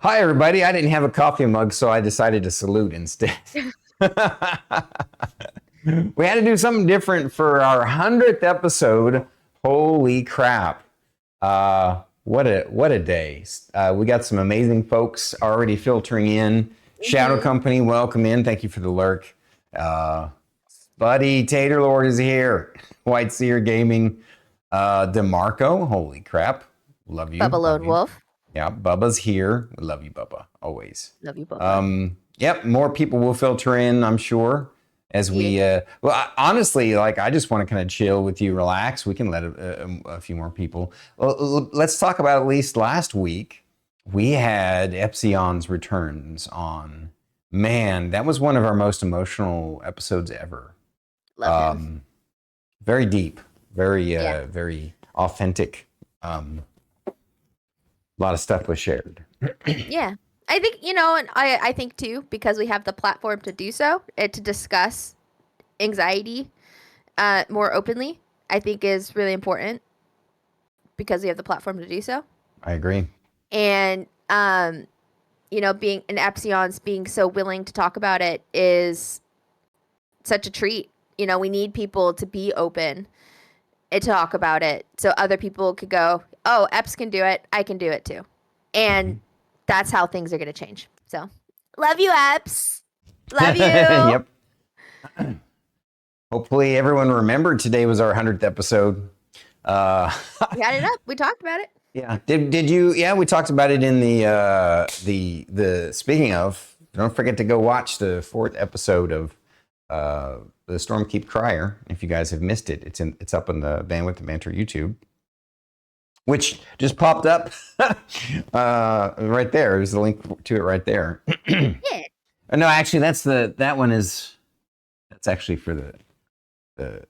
Hi, everybody. I didn't have a coffee mug, so I decided to salute instead. We had to do something different for our 100th episode. Holy crap. What a day. We got some amazing folks already filtering in. Shadow Company, welcome in. Thank you for the lurk. Buddy Tater Lord is here. White Seer Gaming. DeMarco, holy crap. Love you. Bubba Lone Wolf. Yeah, Bubba's here. We love you, Bubba, always. Love you, Bubba. Yep, more people will filter in, I'm sure, as we. Honestly, I just want to kind of chill with you, relax. We can let a few more people. Let's talk about at least last week. We had Epsilon's returns on. Man, that was one of our most emotional episodes ever. Love him. Very deep, very authentic. A lot of stuff was shared. Yeah. I think, and I think too, because we have the platform to do so, to discuss anxiety more openly, I think is really important because we have the platform to do so. I agree. And, being an Epsilon's being so willing to talk about it is such a treat. We need people to be open and talk about it so other people could go, oh, Eps can do it. I can do it too. And that's how things are going to change. So love you, Eps. Love you. Yep. Hopefully everyone remembered today was our 100th episode. We got it up. We talked about it. Yeah. Did you? Yeah, we talked about it in the speaking of, don't forget to go watch the 4th episode of the Stormkeep Crier. If you guys have missed it, it's up on the Bandwidth and Banter YouTube, which just popped up right there. There's a link to it right there. Yeah. No, actually, that's actually for the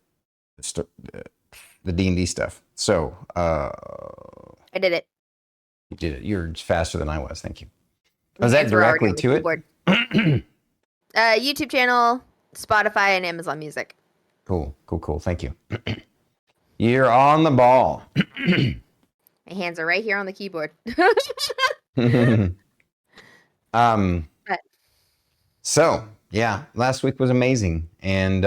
D&D stuff. So I did it. You did it. You're faster than I was. Thank you. Was that directly to it? YouTube channel, Spotify, and Amazon Music. Cool. Thank you. You're on the ball. My hands are right here on the keyboard. So yeah, last week was amazing, and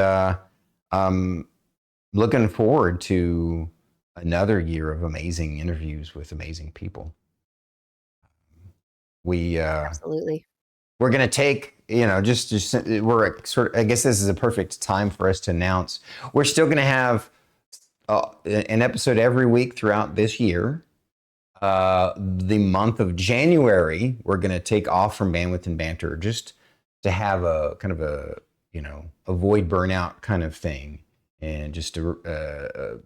looking forward to another year of amazing interviews with amazing people. Absolutely. We're gonna take, just we're sort of. I guess this is a perfect time for us to announce we're still gonna have an episode every week throughout this year. The month of January, we're going to take off from Bandwidth and Banter just to have a kind of avoid burnout kind of thing, and just a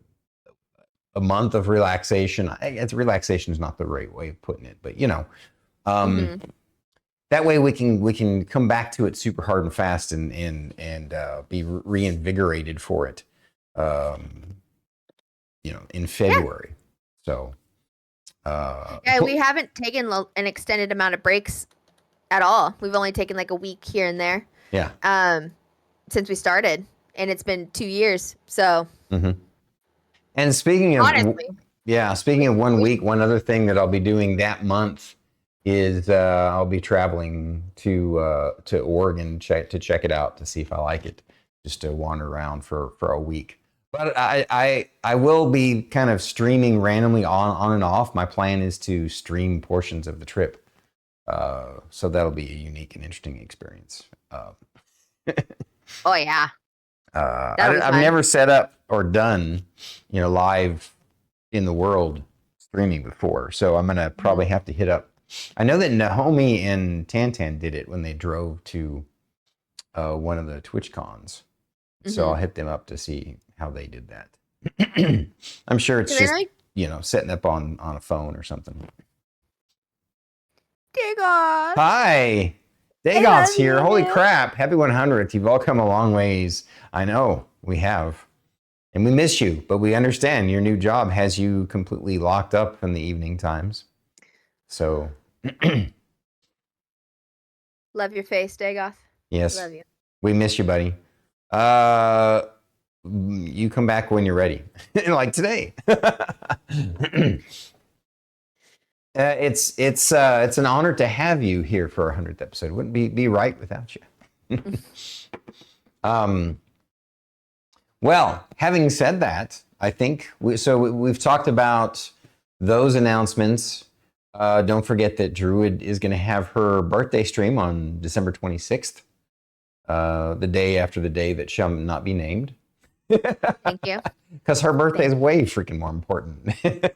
month of relaxation. I guess relaxation is not the right way of putting it, but that way we can come back to it super hard and fast and be reinvigorated for it. In February. So. We haven't taken an extended amount of breaks at all. We've only taken like a week here and there. Yeah. Since we started, and it's been 2 years. So. Mm-hmm. And speaking of, honestly, speaking of 1 week, one other thing that I'll be doing that month is I'll be traveling to Oregon to check it out to see if I like it, just to wander around for a week. But I will be kind of streaming randomly on and off. My plan is to stream portions of the trip. So that'll be a unique and interesting experience. Oh, yeah. I've never set up or done, live in the world streaming before. So I'm going to probably have to hit up. I know that Naomi and Tantan did it when they drove to one of the Twitch cons. So I'll hit them up to see how they did that. I'm sure it's just, setting up on a phone or something. Dagoth. Hi. Dagoth's here. Holy crap. Happy 100th. You've all come a long ways. I know we have. And we miss you, but we understand your new job has you completely locked up in the evening times. So. Love your face, Dagoth. Yes. Love you. We miss you, buddy. You come back when you're ready. Like today. It's an honor to have you here for our 100th episode. Wouldn't be right without you. Well, having said that, I think we've talked about those announcements. Don't forget that Druid is going to have her birthday stream on December 26th, the day after the day that shall not be named. Thank you. Because her birthday is way freaking more important. Nana,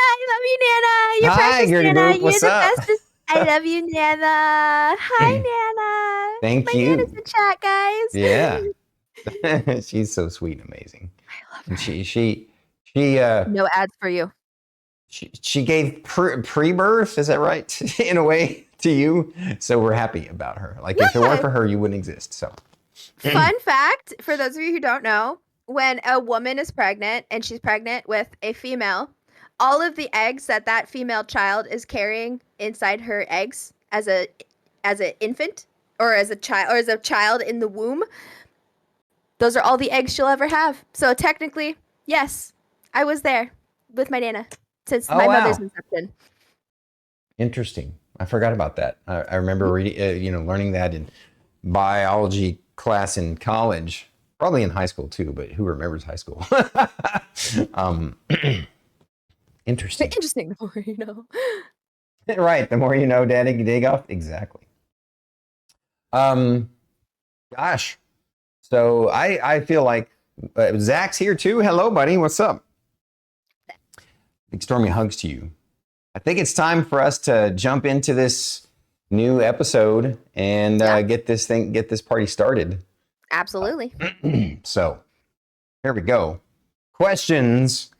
I love you, Nana. You're Hi, precious, Gertie Nana. Boop. What's You're the up? bestest. I love you, Nana. Hi, Nana. Thank My you. Nana's in chat, guys. Yeah. She's so sweet and amazing. I love And her. she No ads for you. she gave pre-birth, is that right? In a way to you. So we're happy about her. Like if it weren't for her, you wouldn't exist. So Fun fact for those of you who don't know, when a woman is pregnant and she's pregnant with a female, all of the eggs that female child is carrying inside her eggs as an infant or as a child in the womb, those are all the eggs she'll ever have. So technically, yes, I was there with my Nana since my mother's inception. Interesting. I forgot about that. I remember reading, learning that in biology class in college, probably in high school too, but who remembers high school? Interesting. Interesting, the more you know. Right. The more you know, Daddy Dagoff. Exactly. Gosh. So I feel like Zach's here too. Hello, buddy. What's up? Big stormy hugs to you. I think it's time for us to jump into this new episode and get this party started. Absolutely. So here we go. Questions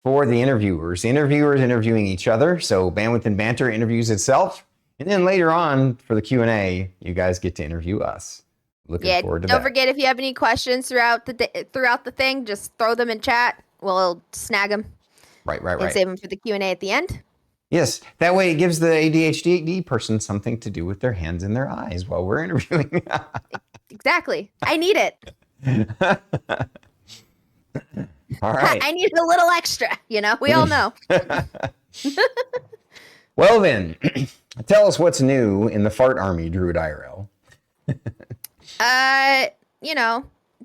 for the interviewers. The interviewers interviewing each other. So Bandwidth and Banter interviews itself. And then later on for the Q&A, you guys get to interview us. Looking forward to that. Don't forget, if you have any questions throughout the thing, just throw them in chat. We'll snag them. Right. And save them for the Q&A at the end. Yes, that way it gives the ADHD person something to do with their hands and their eyes while we're interviewing. Exactly. I need it. All right. I need a little extra, we all know. Well then, tell us what's new in the fart army, Druid IRL.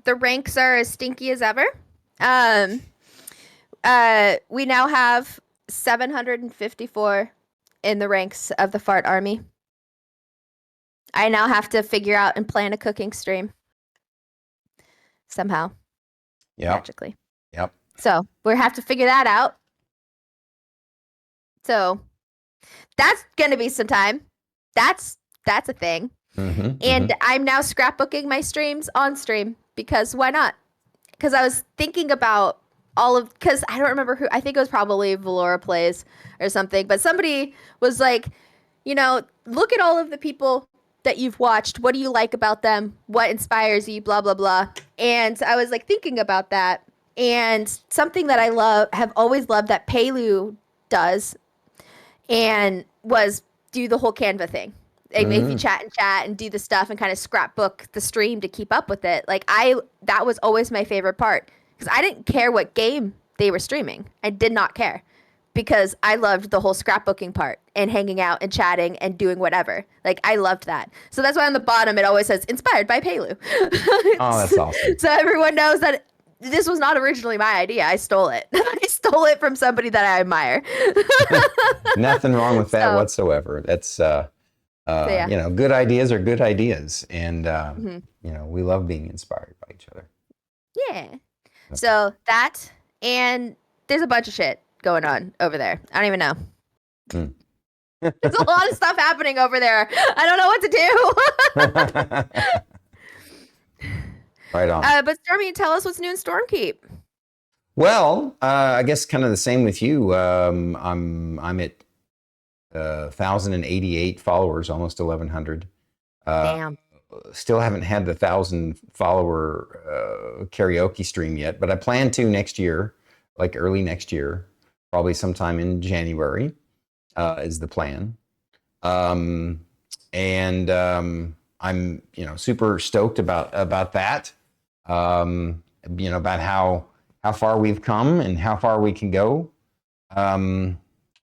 The ranks are as stinky as ever. We now have 754 in the ranks of the fart army. I now have to figure out and plan a cooking stream somehow. Yeah. Magically. Yep. So we'll have to figure that out. So that's going to be some time. That's a thing. And I'm now scrapbooking my streams on stream because why not? Because I was thinking about because I don't remember who, I think it was probably Valora Plays or something, but somebody was like, look at all of the people that you've watched. What do you like about them? What inspires you? Blah, blah, blah. And I was like thinking about that. And something that I have always loved that Pelu does and was do the whole Canva thing. Like if you chat and do the stuff and kind of scrapbook the stream to keep up with it. That was always my favorite part. Because I didn't care what game they were streaming. I did not care. Because I loved the whole scrapbooking part and hanging out and chatting and doing whatever. I loved that. So that's why on the bottom it always says, inspired by Pelu. Oh, that's awesome. So everyone knows that this was not originally my idea. I stole it. I stole it from somebody that I admire. Nothing wrong with that whatsoever. That's, good ideas are good ideas. And, we love being inspired by each other. Yeah. So that, and there's a bunch of shit going on over there. I don't even know. There's a lot of stuff happening over there. I don't know what to do. Right on. But Stormy, tell us what's new in Stormkeep. Well, I guess kind of the same with you. I'm at 1,088 followers, almost 1,100. Damn. Still haven't had the 1,000 follower karaoke stream yet, but I plan to next year, like early next year, probably sometime in January is the plan. I'm super stoked about that. About how how far we've come and how far we can go.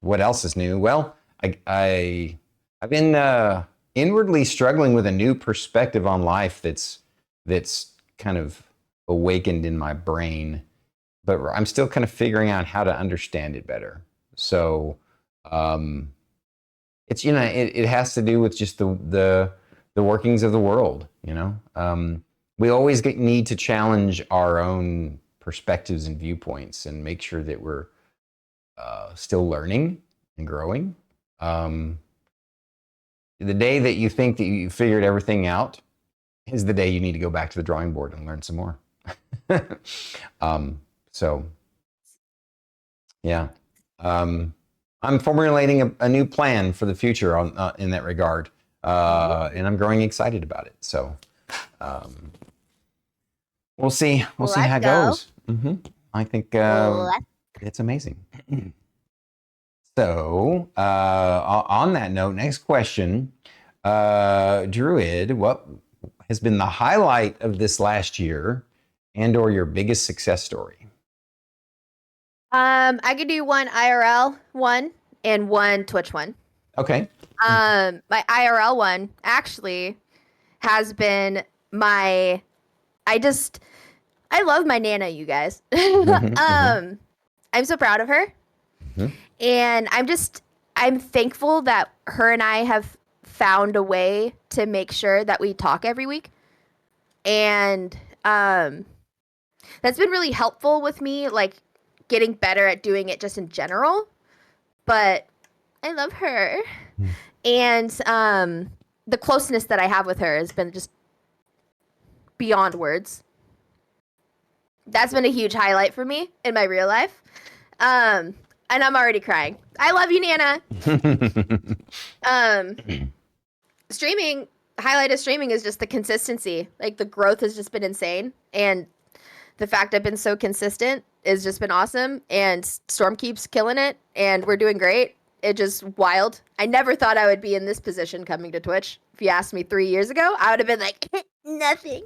What else is new? Well, I've been inwardly struggling with a new perspective on life that's kind of awakened in my brain, but I'm still kind of figuring out how to understand it better. So it's it has to do with just the workings of the world. We always need to challenge our own perspectives and viewpoints and make sure that we're still learning and growing. The day that you think that you figured everything out is the day you need to go back to the drawing board and learn some more. So, yeah. I'm formulating a new plan for the future in that regard, and I'm growing excited about it. So, we'll see. We'll see how it goes. I think it's amazing. So, on that note, next question, Druid, what has been the highlight of this last year, and/or your biggest success story? I could do one IRL one and one Twitch one. Okay. My IRL one actually has been I love my Nana, you guys. I'm so proud of her. And I'm thankful that her and I have found a way to make sure that we talk every week. And that's been really helpful with me, like getting better at doing it just in general. But I love her. And the closeness that I have with her has been just beyond words. That's been a huge highlight for me in my real life. And I'm already crying. I love you, Nana. Highlight of streaming is just the consistency. Like, the growth has just been insane. And the fact I've been so consistent has just been awesome. And Storm keeps killing it. And we're doing great. It's just wild. I never thought I would be in this position coming to Twitch. If you asked me 3 years ago, I would have been like, nothing.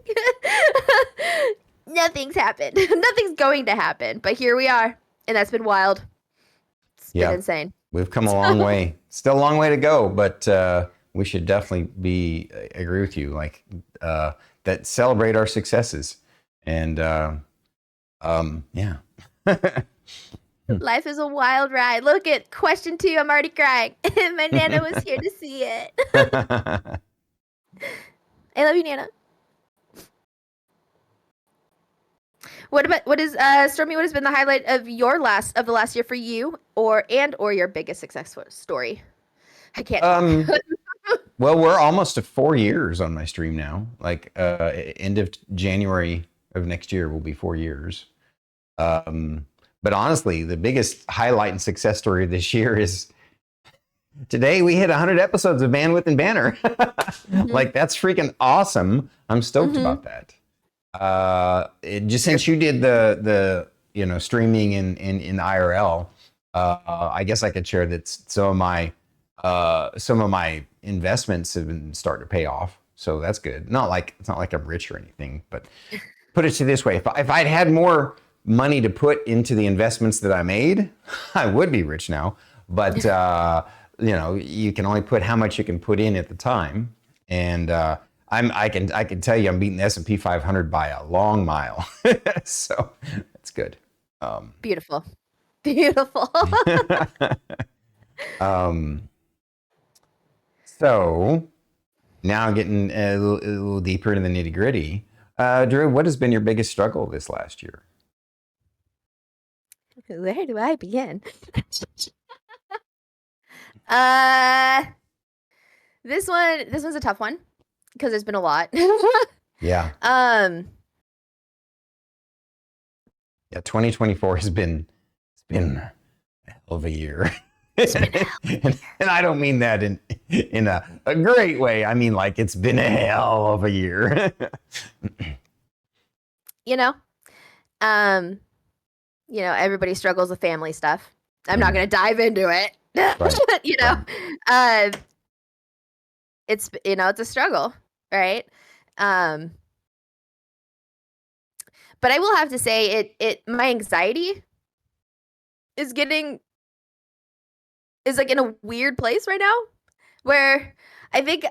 Nothing's happened. Nothing's going to happen. But here we are. And that's been wild. It's been insane. We've come a long way. Still a long way to go, but we should definitely agree with you, like that celebrate our successes. And yeah. Life is a wild ride. Look at question 2. I'm already crying. My Nana was here to see it. I love you, Nana. What is Stormy? What has been the highlight of the last year for you, or your biggest success story? I can't. Well, we're almost to 4 years on my stream now. Like end of January of next year will be 4 years. But honestly, the biggest highlight and success story this year is today we hit 100 episodes of Bandwidth and Banter. Like, that's freaking awesome. I'm stoked about that. Just since you did the streaming in IRL, I guess I could share that some of my investments have been starting to pay off. So that's good. It's not like I'm rich or anything, but put it this way: if I'd had more money to put into the investments that I made, I would be rich now. But you can only put how much you can put in at the time, and I can tell you I'm beating the S&P 500 by a long mile. So that's good. Beautiful. So now getting a little deeper into the nitty gritty. Drew, what has been your biggest struggle this last year? Where do I begin? This one's a tough one because there's been a lot. Yeah. Yeah, 2024 has been a hell of a year. And I don't mean that in a great way. I mean, like, it's been a hell of a year. Everybody struggles with family stuff. I'm not going to dive into it. Right. It's a struggle, right? But I will have to say my anxiety is like in a weird place right now where I think,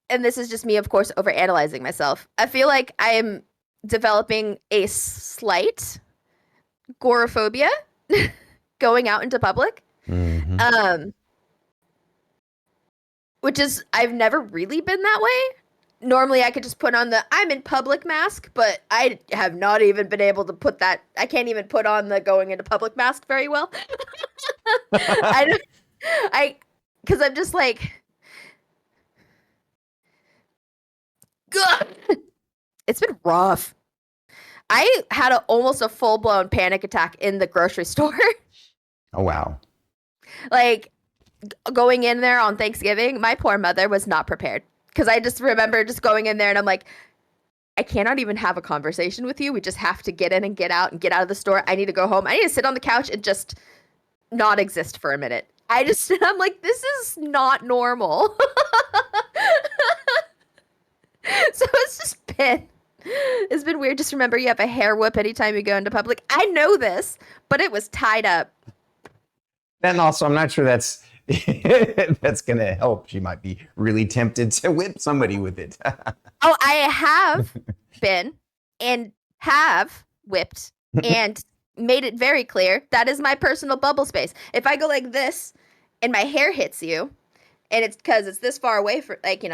and this is just me, of course, overanalyzing myself. I feel like I'm developing a slight agoraphobia going out into public. Mm-hmm. Which is, I've never really been that way. Normally I could just put on the I'm in public mask, but I have not even been able to put that. I can't even put on the going into public mask very well. I don't, because I'm just like, God, it's been rough. I had almost a full blown panic attack in the grocery store. Oh, wow. Like, going in there on Thanksgiving, my poor mother was not prepared. Because I just remember just going in there and I'm like, I cannot even have a conversation with you. We just have to get in and get out of the store. I need to go home. I need to sit on the couch and just not exist for a minute. I'm like, this is not normal. So it's been weird. Just remember, you have a hair whip anytime you go into public. I know this, but it was tied up. And also, I'm not sure that's going to help. She might be really tempted to whip somebody with it. Oh, I have been and have whipped and made it very clear that is my personal bubble space. If I go like this and my hair hits you, and it's because it's this far away for, like,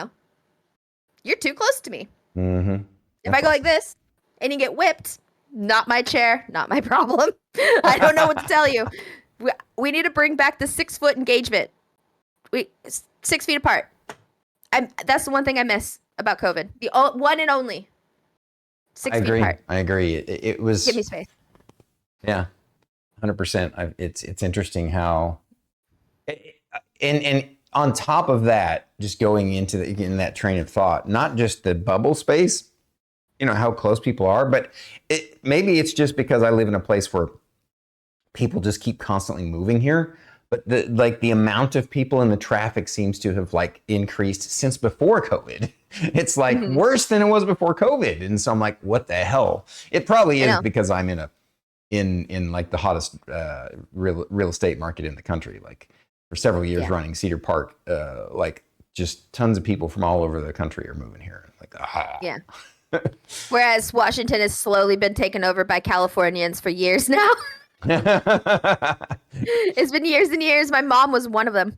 you're too close to me. Mm-hmm. If I go like this and you get whipped, not my chair, not my problem. I don't know what to tell you. We need to bring back the 6 foot engagement. 6 feet apart. That's the one thing I miss about COVID. The one and only 6 feet apart. I agree. It was. Give me space. Yeah, 100%. It's interesting how, and on top of that, just going into in that train of thought, not just the bubble space, how close people are, but maybe it's just because I live in a place where people just keep constantly moving here. But the amount of people in the traffic seems to have increased since before COVID. It's worse than it was before COVID. And so I'm like, what the hell? It probably is because I'm in the hottest real estate market in the country. For several years running, Cedar Park, just tons of people from all over the country are moving here. Yeah. Whereas Washington has slowly been taken over by Californians for years now. It's been years and years. My mom was one of them.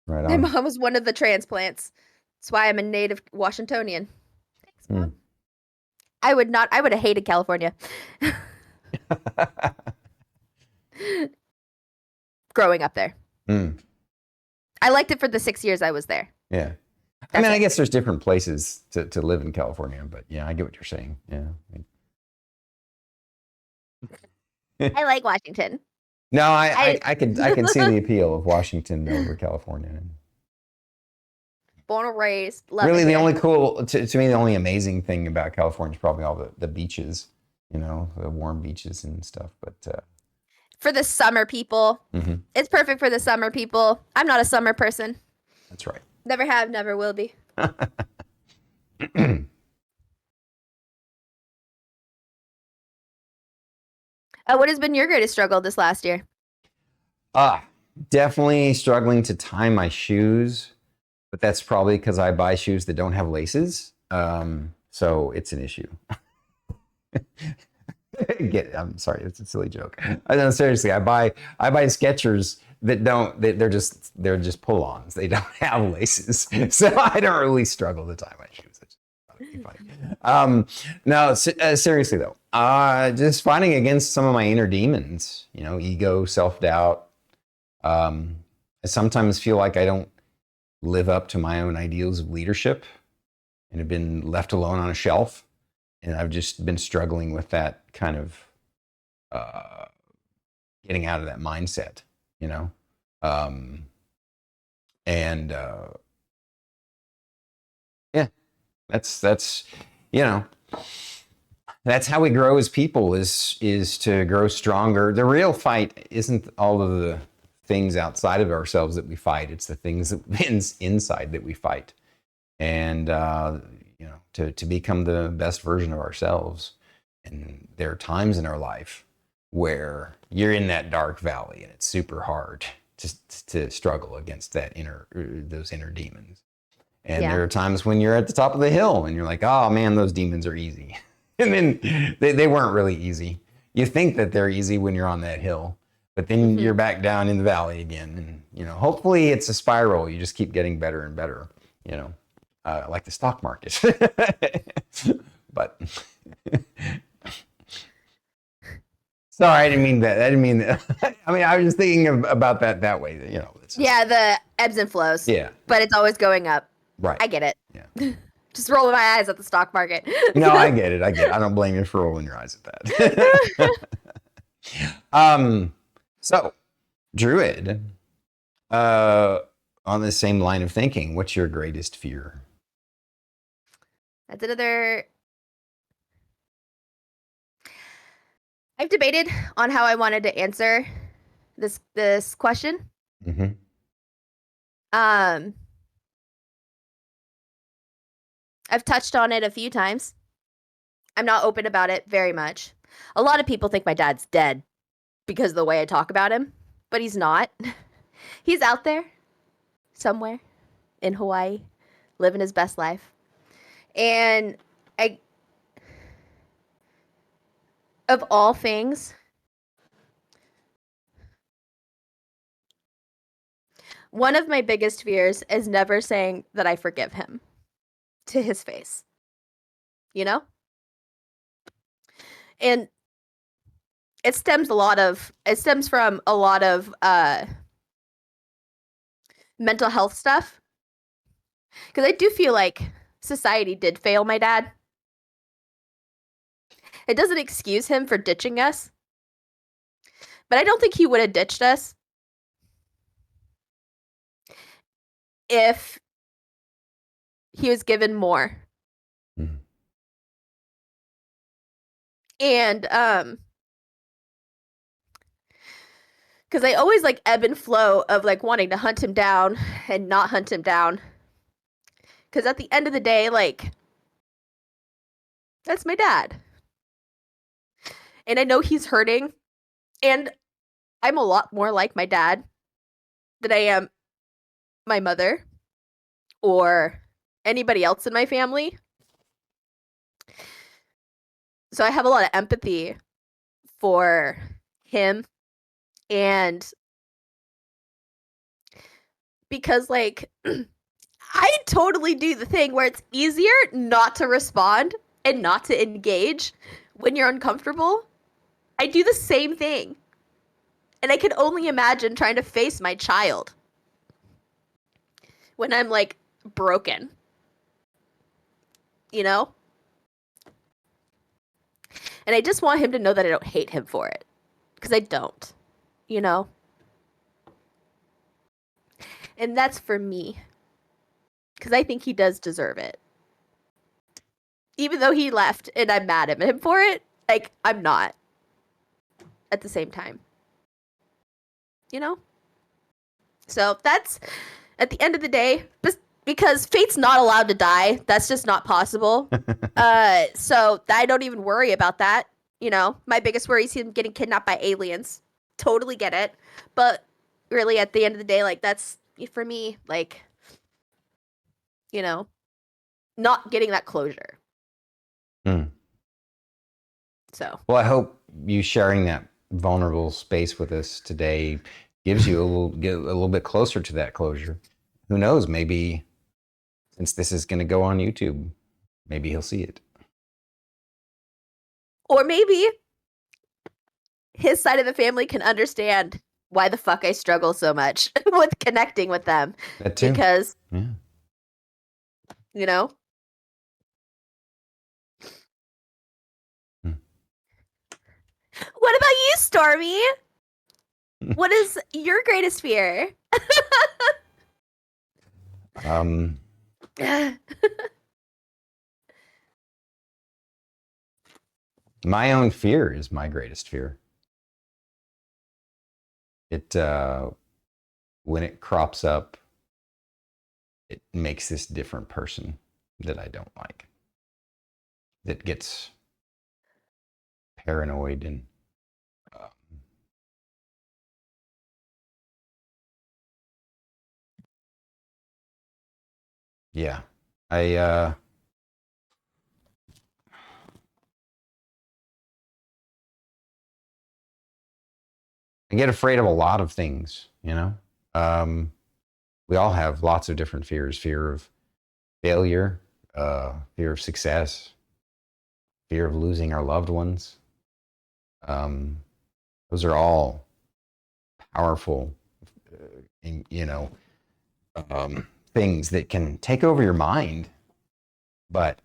Right My on. mom was one of the transplants. That's why I'm a native Washingtonian. Thanks, Mom. I would have hated California. Growing up there. I liked it for the 6 years I was there. Yeah. I guess there's different places to live in California, but yeah, I get what you're saying. Yeah. I like Washington. No, I can see the appeal of Washington over California. Born and raised. Love really, it the here. only to me, the only amazing thing about California is probably all the beaches, the warm beaches and stuff. But for the summer people, it's perfect for the summer people. I'm not a summer person. That's right. Never have, never will be. What has been your greatest struggle this last year? Definitely struggling to tie my shoes, but that's probably because I buy shoes that don't have laces. So it's an issue. I'm sorry, it's a silly joke. No, seriously, I buy Skechers that they're just pull-ons. They don't have laces, so I don't really struggle to tie my shoes. Funny. No, seriously though, just fighting against some of my inner demons. Ego, self-doubt. I sometimes feel like I don't live up to my own ideals of leadership, and have been left alone on a shelf. And I've just been struggling with that kind of getting out of that mindset, yeah, that's how we grow as people is to grow stronger. The real fight isn't all of the things outside of ourselves that we fight. It's the things that inside that we fight. And, to become the best version of ourselves. And there are times in our life where you're in that dark valley and it's super hard to struggle against those inner demons. And there are times when you're at the top of the hill and you're like, oh man, those demons are easy. And then they weren't really easy. You think that they're easy when you're on that hill, but then you're back down in the valley again. And, hopefully it's a spiral. You just keep getting better and better, like the stock market. But sorry, I didn't mean that. I mean, I was just thinking about that way. Yeah, the ebbs and flows. Yeah. But it's always going up. Right. I get it. Yeah. Just rolling my eyes at the stock market. No, I get it. I don't blame you for rolling your eyes at that. So, Druid, on the same line of thinking, what's your greatest fear? That's another. I've debated on how I wanted to answer this question. Mm-hmm. I've touched on it a few times. I'm not open about it very much. A lot of people think my dad's dead because of the way I talk about him, but he's not. He's out there somewhere in Hawaii, living his best life. And of all things, one of my biggest fears is never saying that I forgive him to his face. And it stems from a lot of mental health stuff. Because I do feel like society did fail my dad. It doesn't excuse him for ditching us. But I don't think he would have ditched us if he was given more. Mm-hmm. And because I always ebb and flow of wanting to hunt him down and not hunt him down. Because at the end of the day, that's my dad. And I know he's hurting. And I'm a lot more like my dad than I am my mother or anybody else in my family. So I have a lot of empathy for him. And because I totally do the thing where it's easier not to respond and not to engage when you're uncomfortable. I do the same thing. And I can only imagine trying to face my child when I'm broken. And I just want him to know that I don't hate him for it. Because I don't. And that's for me. Because I think he does deserve it. Even though he left and I'm mad at him for it, I'm not. At the same time. So that's, at the end of the day, because Fate's not allowed to die. That's just not possible. So I don't even worry about that. My biggest worry is him getting kidnapped by aliens. Totally get it. But really, at the end of the day, that's, for me, not getting that closure. So. Well, I hope you sharing that vulnerable space with us today gives you get a little bit closer to that closure. Who knows? Maybe since this is going to go on YouTube, maybe he'll see it. Or maybe his side of the family can understand why the fuck I struggle so much with connecting with them. That too. Because, What about you, Stormy? What is your greatest fear? My own fear is my greatest fear. It when it crops up, it makes this different person that I don't like. That gets paranoid and yeah. I I get afraid of a lot of things, you know. We all have lots of different fears: fear of failure, fear of success, fear of losing our loved ones. Um, those are all powerful, you know, things that can take over your mind. But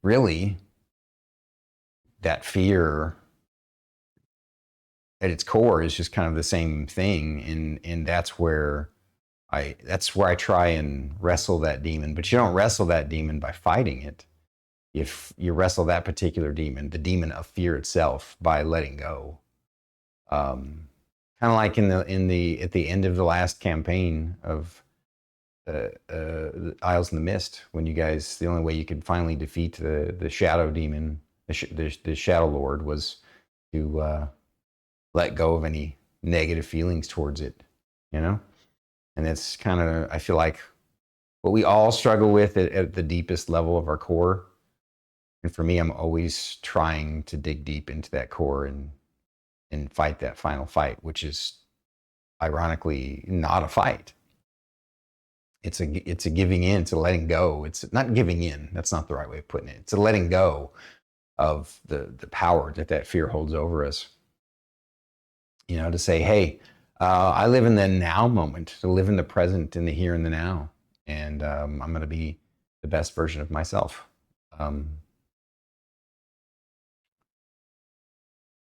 really, that fear at its core is just kind of the same thing, and that's where I try and wrestle that demon. But you don't wrestle that demon by fighting it. If you wrestle that particular demon, the demon of fear itself, by letting go. Kind of like at the end of the last campaign of Isles in the Mist, when you guys, the only way you could finally defeat the shadow demon, the shadow lord, was to let go of any negative feelings towards it, you know. And it's kind of, I feel like, what we all struggle with at the deepest level of our core. And for me, I'm always trying to dig deep into that core and fight that final fight, which is ironically not a fight. It's a giving in, it's a letting go. It's not giving in. That's not the right way of putting it. It's a letting go of the power that fear holds over us. You know, to say, hey, I live in the now moment, to live in the present, in the here and the now, and I'm going to be the best version of myself.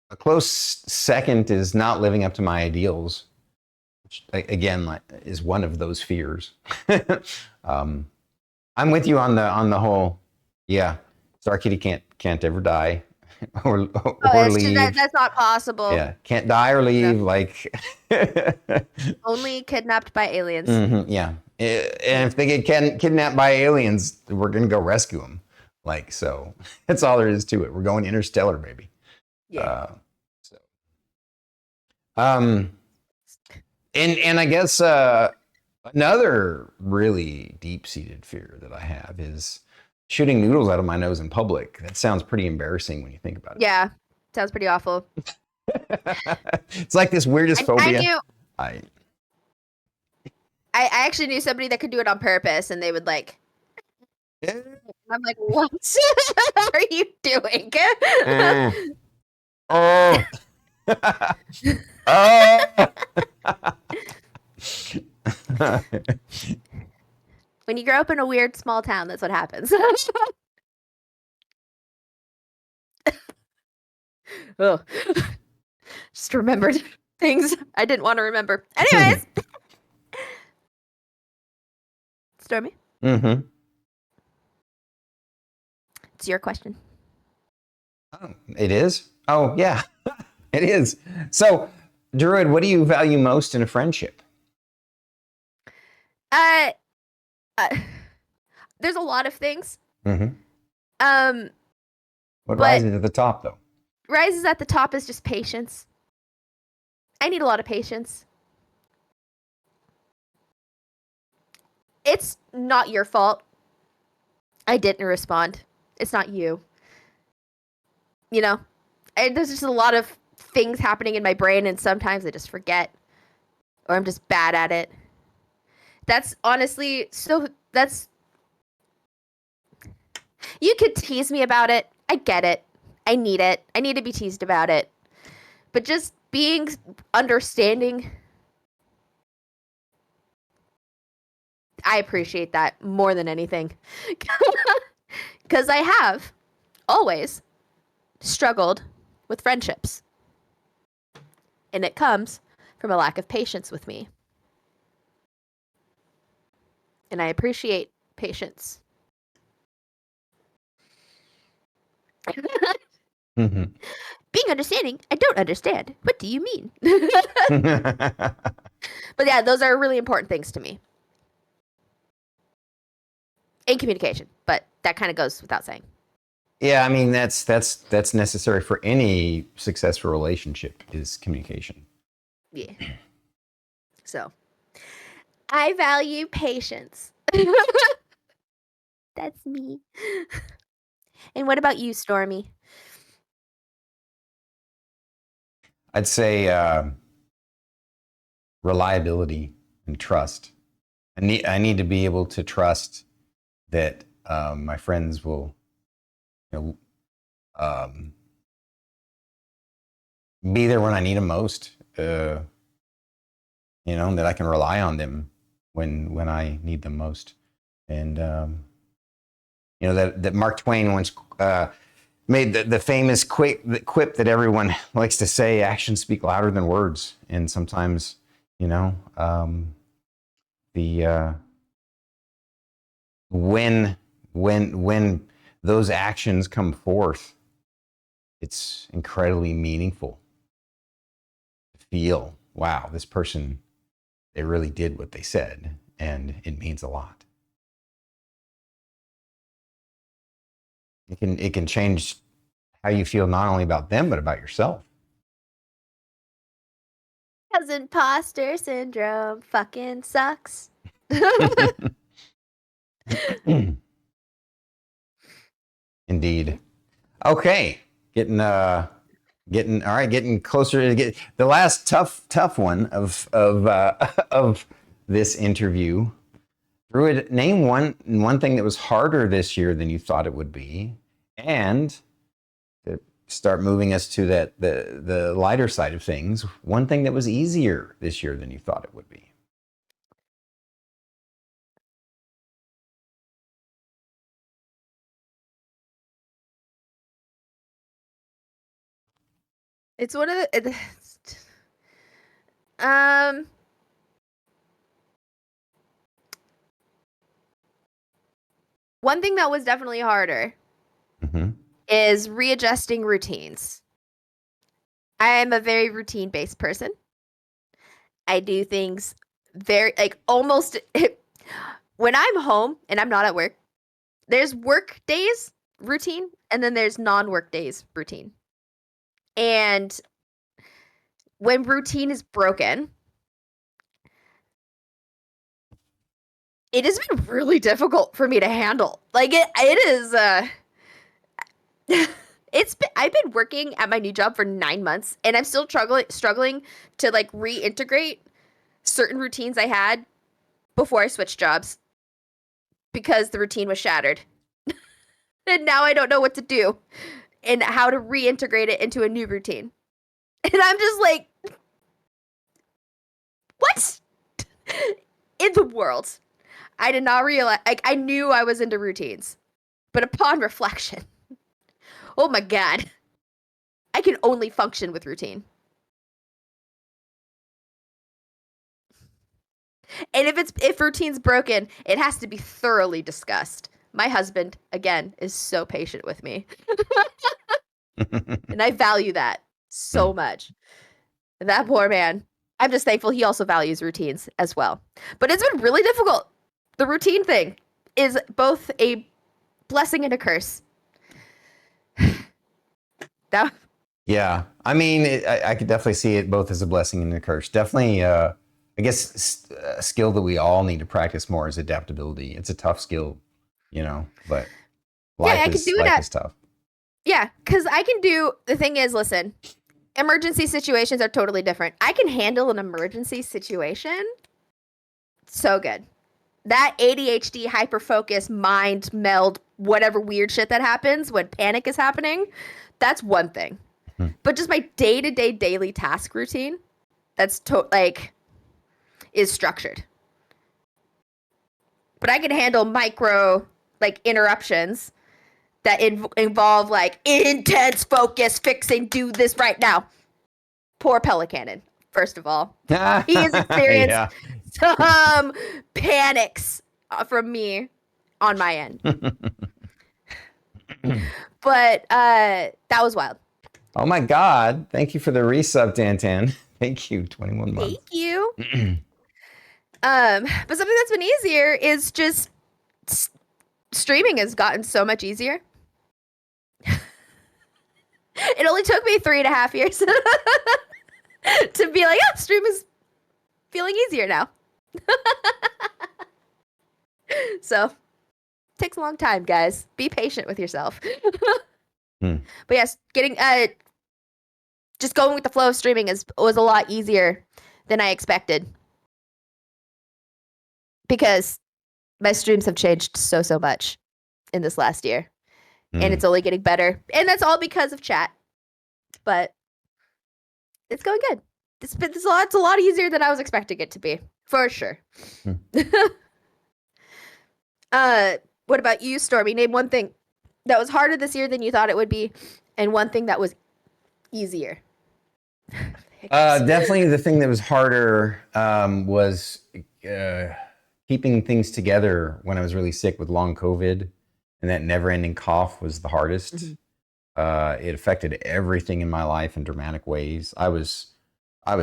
A close second is not living up to my ideals, which again is one of those fears. I'm with you on the whole. Yeah, Star Kitty can't ever die or leave. That's not possible. Yeah, can't die or leave. No. Like only kidnapped by aliens. Mm-hmm, yeah, and if they get kidnapped by aliens, we're gonna go rescue them. Like, so that's all there is to it. We're going interstellar, baby. Yeah. And I guess another really deep-seated fear that I have is shooting noodles out of my nose in public. That sounds pretty embarrassing when you think about it. Yeah, sounds pretty awful. It's like this weirdest phobia. I actually knew somebody that could do it on purpose, and they would like. I'm like, what are you doing? Oh. When you grow up in a weird small town, that's what happens. Oh, just remembered things I didn't want to remember. Anyways, Stormy. Mm-hmm. It's your question. Oh, it is? Oh, yeah, it is. So, Druid, what do you value most in a friendship? There's a lot of things. Mm-hmm. What rises at the top, though? Rises at the top is just patience. I need a lot of patience. It's not your fault. I didn't respond. It's not you. You know, there's just a lot of things happening in my brain, and sometimes I just forget, or I'm just bad at it. That's honestly, you could tease me about it. I get it. I need it. I need to be teased about it. But just being understanding, I appreciate that more than anything. Because I have always struggled with friendships. And it comes from a lack of patience with me. And I appreciate patience. Mm-hmm. Being understanding, I don't understand. What do you mean? But yeah, those are really important things to me. In communication, but that kind of goes without saying. Yeah, I mean that's necessary for any successful relationship is communication. Yeah. So I value patience. That's me. And what about you, Stormy? I'd say reliability and trust. I need to be able to trust that my friends will, you know, be there when I need them most. That I can rely on them when I need them most. And that Mark Twain once made the famous quip that everyone likes to say: "Actions speak louder than words." And sometimes, the when those actions come forth, it's incredibly meaningful to feel, wow, this person, they really did what they said, and it means a lot. It can change how you feel not only about them but about yourself. Because imposter syndrome fucking sucks. Indeed. Okay, getting all right, getting closer to get the last tough one of this interview. Druid, name one thing that was harder this year than you thought it would be, and to start moving us to the lighter side of things, one thing that was easier this year than you thought it would be. It's one of the um one thing that was definitely harder is readjusting routines. I am a very routine-based person. I do things very almost when I'm home and I'm not at work, there's work days routine and then there's non-work days routine. And when routine is broken, it has been really difficult for me to handle. Like it is I've been working at my new job for 9 months and I'm still struggling to like reintegrate certain routines I had before I switched jobs because the routine was shattered. And now I don't know what to do and how to reintegrate it into a new routine. And I'm just like, what in the world? I did not realize, like, I knew I was into routines, but upon reflection, oh my God, I can only function with routine. And if routine's broken, it has to be thoroughly discussed. My husband, again, is so patient with me. And I value that so much. And that poor man, I'm just thankful he also values routines as well. But it's been really difficult. The routine thing is both a blessing and a curse. That Yeah, I mean, I could definitely see it both as a blessing and a curse. Definitely, I guess a skill that we all need to practice more is adaptability. It's a tough skill, but yeah, I can do life that. is tough. Yeah, because I can do the thing is, listen, emergency situations are totally different. I can handle an emergency situation so good. That ADHD, hyper focus, mind meld, whatever weird shit that happens when panic is happening, that's one thing. But just my day-to-day daily task routine, that's is structured. But I can handle micro interruptions that involve intense focus, fixing, do this right now. Poor Pelicanon, first of all. He has experienced Yeah. some panics from me on my end. But that was wild. Oh my God. Thank you for the resub, Tantan. Thank you. 21 months. Thank you. But something that's been easier is just streaming has gotten so much easier. It only took me 3.5 years to be like, oh, stream is feeling easier now. So, takes a long time, guys. Be patient with yourself. But yes, getting just going with the flow of streaming was a lot easier than I expected. Because my streams have changed so much in this last year. And it's only getting better. And that's all because of chat. But it's going good. It's a lot easier than I was expecting it to be, for sure. What about you, Stormy? Name one thing that was harder this year than you thought it would be, and one thing that was easier. Definitely the thing that was harder was keeping things together when I was really sick with long COVID, and that never-ending cough was the hardest. It affected everything in my life in dramatic ways. I was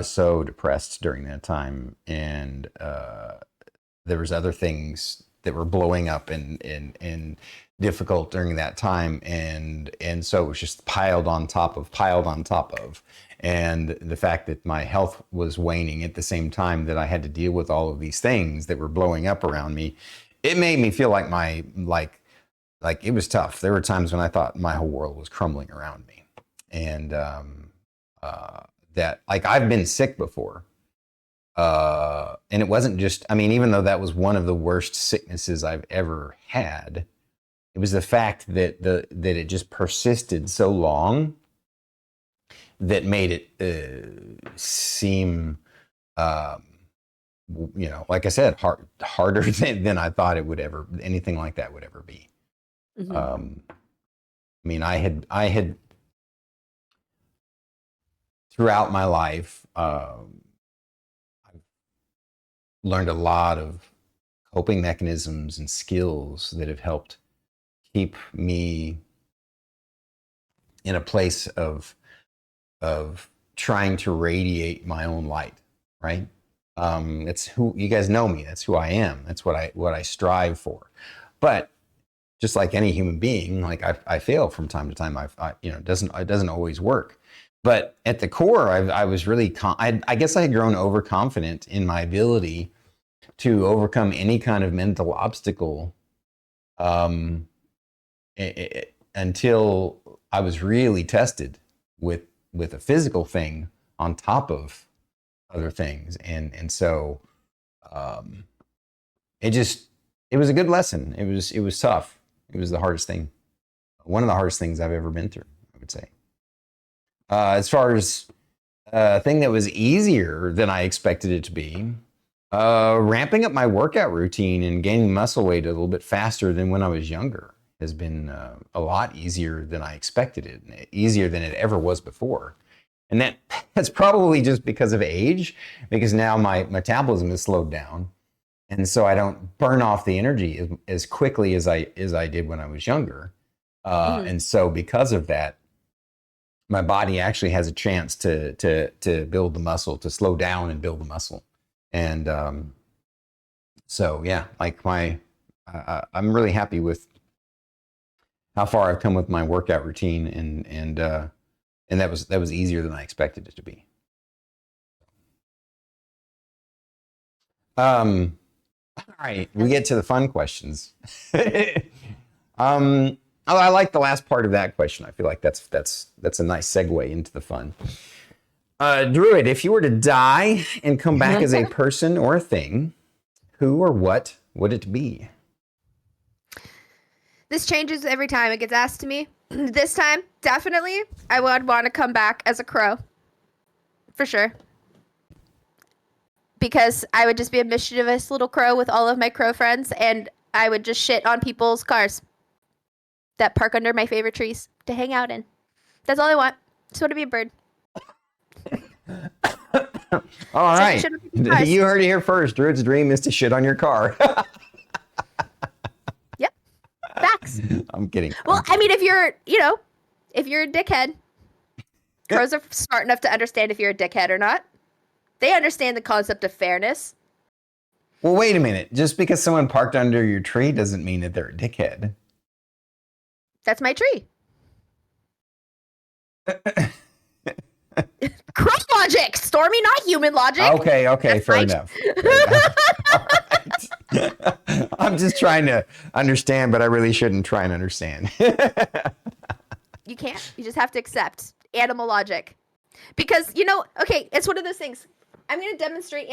so depressed during that time, and there was other things that were blowing up and difficult during that time, and so it was just piled on top of, and the fact that my health was waning at the same time that I had to deal with all of these things that were blowing up around me, it made me feel like it was tough. There were times when I thought my whole world was crumbling around me, and that, like, I've been sick before. And it wasn't just, I mean, even though that was one of the worst sicknesses I've ever had, it was the fact that it just persisted so long that made it seem, like I said, harder than I thought anything like that would ever be. I mean, I had throughout my life, learned a lot of coping mechanisms and skills that have helped keep me in a place of trying to radiate my own light, right? It's who you guys know me. That's who I am. That's what I strive for. But just like any human being, like I fail from time to time. It doesn't always work. But at the core, I was really, I guess I had grown overconfident in my ability to overcome any kind of mental obstacle until I was really tested with a physical thing on top of other things. And so it was a good lesson. It was tough. It was the hardest thing. One of the hardest things I've ever been through, I would say. As far as a thing that was easier than I expected it to be, ramping up my workout routine and gaining muscle weight a little bit faster than when I was younger has been a lot easier than I expected it, easier than it ever was before. And that's probably just because of age, because now my metabolism is slowed down. And so I don't burn off the energy as quickly as I did when I was younger. And so because of that, my body actually has a chance to build the muscle, to slow down and build the muscle. And so, yeah, like I'm really happy with how far I've come with my workout routine, and that was easier than I expected it to be. All right, we get to the fun questions. I like the last part of that question. I feel like that's a nice segue into the fun. Druid, if you were to die and come back as a person or a thing, who or what would it be? This changes every time it gets asked to me. This time, definitely, I would want to come back as a crow. For sure. Because I would just be a mischievous little crow with all of my crow friends, and I would just shit on people's cars that park under my favorite trees to hang out in. That's all I want. Just want to be a bird. All right. You heard it here first. Druid's dream is to shit on your car. Yep. Facts. I'm kidding. Well, I mean, if you're a dickhead, crows are smart enough to understand if you're a dickhead or not. They understand the concept of fairness. Well, wait a minute. Just because someone parked under your tree doesn't mean that they're a dickhead. That's my tree. Crow logic, Stormy, not human logic. Okay, That's fair right. enough. Fair enough. All right. I'm just trying to understand, but I really shouldn't try and understand. You can't. You just have to accept animal logic. Because, okay, it's one of those things. I'm going to demonstrate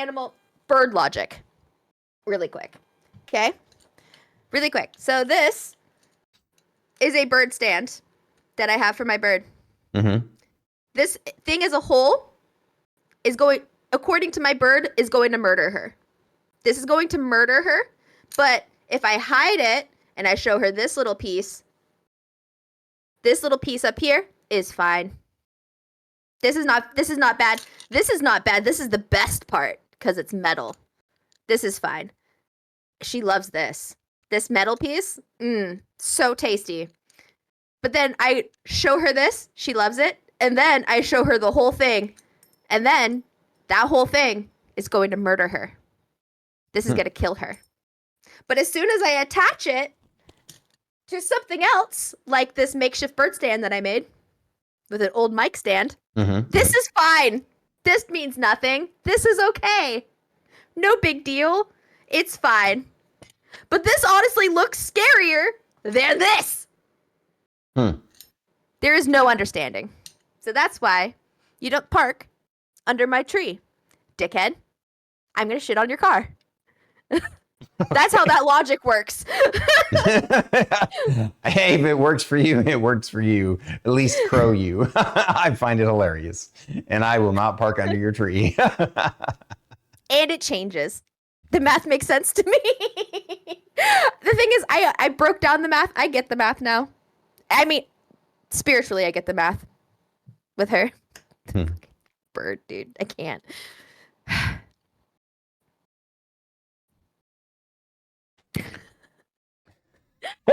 bird logic really quick. Okay? Really quick. So this is a bird stand that I have for my bird. Mm-hmm. This thing as a whole is going, according to my bird, is going to murder her. This is going to murder her. But if I hide it and I show her this little piece up here is fine. This is not bad. This is not bad. This is the best part because it's metal. This is fine. She loves this. This metal piece, so tasty. But then I show her this, she loves it, and then I show her the whole thing, and then that whole thing is going to murder her. This is going to kill her. But as soon as I attach it to something else, like this makeshift bird stand that I made with an old mic stand, this is fine. This means nothing. This is okay. No big deal. It's fine. But this honestly looks scarier than this. There is no understanding. So that's why you don't park under my tree, dickhead. I'm going to shit on your car. That's how that logic works. Hey, if it works for you, it works for you. At least crow you. I find it hilarious. And I will not park under your tree. And it changes. The math makes sense to me. The thing is, I broke down the math. I get the math now. I mean, spiritually, I get the math with her. Bird, dude. I can't.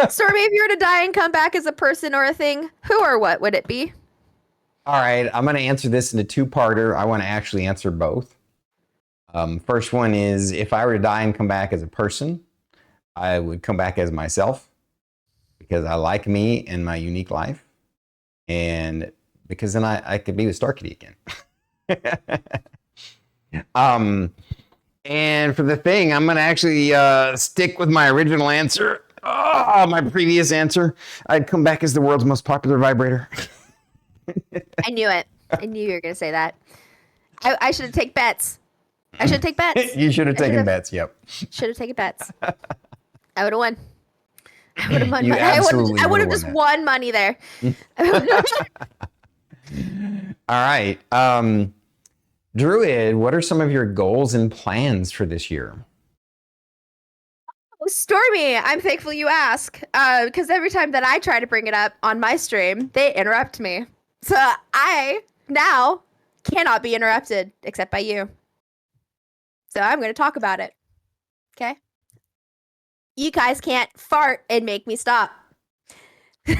Stormy, if you were to die and come back as a person or a thing, who or what would it be? All right, I'm going to answer this in a two-parter. I want to actually answer both. First one is, if I were to die and come back as a person, I would come back as myself because I like me and my unique life. And because then I could be with Star Kitty again. And for the thing, I'm going to actually stick with my original answer. Oh, my previous answer. I'd come back as the world's most popular vibrator. I knew it. I knew you were going to say that. I should have taken bets. I should take bets. You should have taken bets. Yep. Should have taken bets. I would have won. I would have won. You absolutely I would have would've just won won money there. All right. Druid, what are some of your goals and plans for this year? Stormy, I'm thankful you ask. Because every time that I try to bring it up on my stream, they interrupt me. So I now cannot be interrupted except by you. So I'm going to talk about it. Okay? You guys can't fart and make me stop. I'm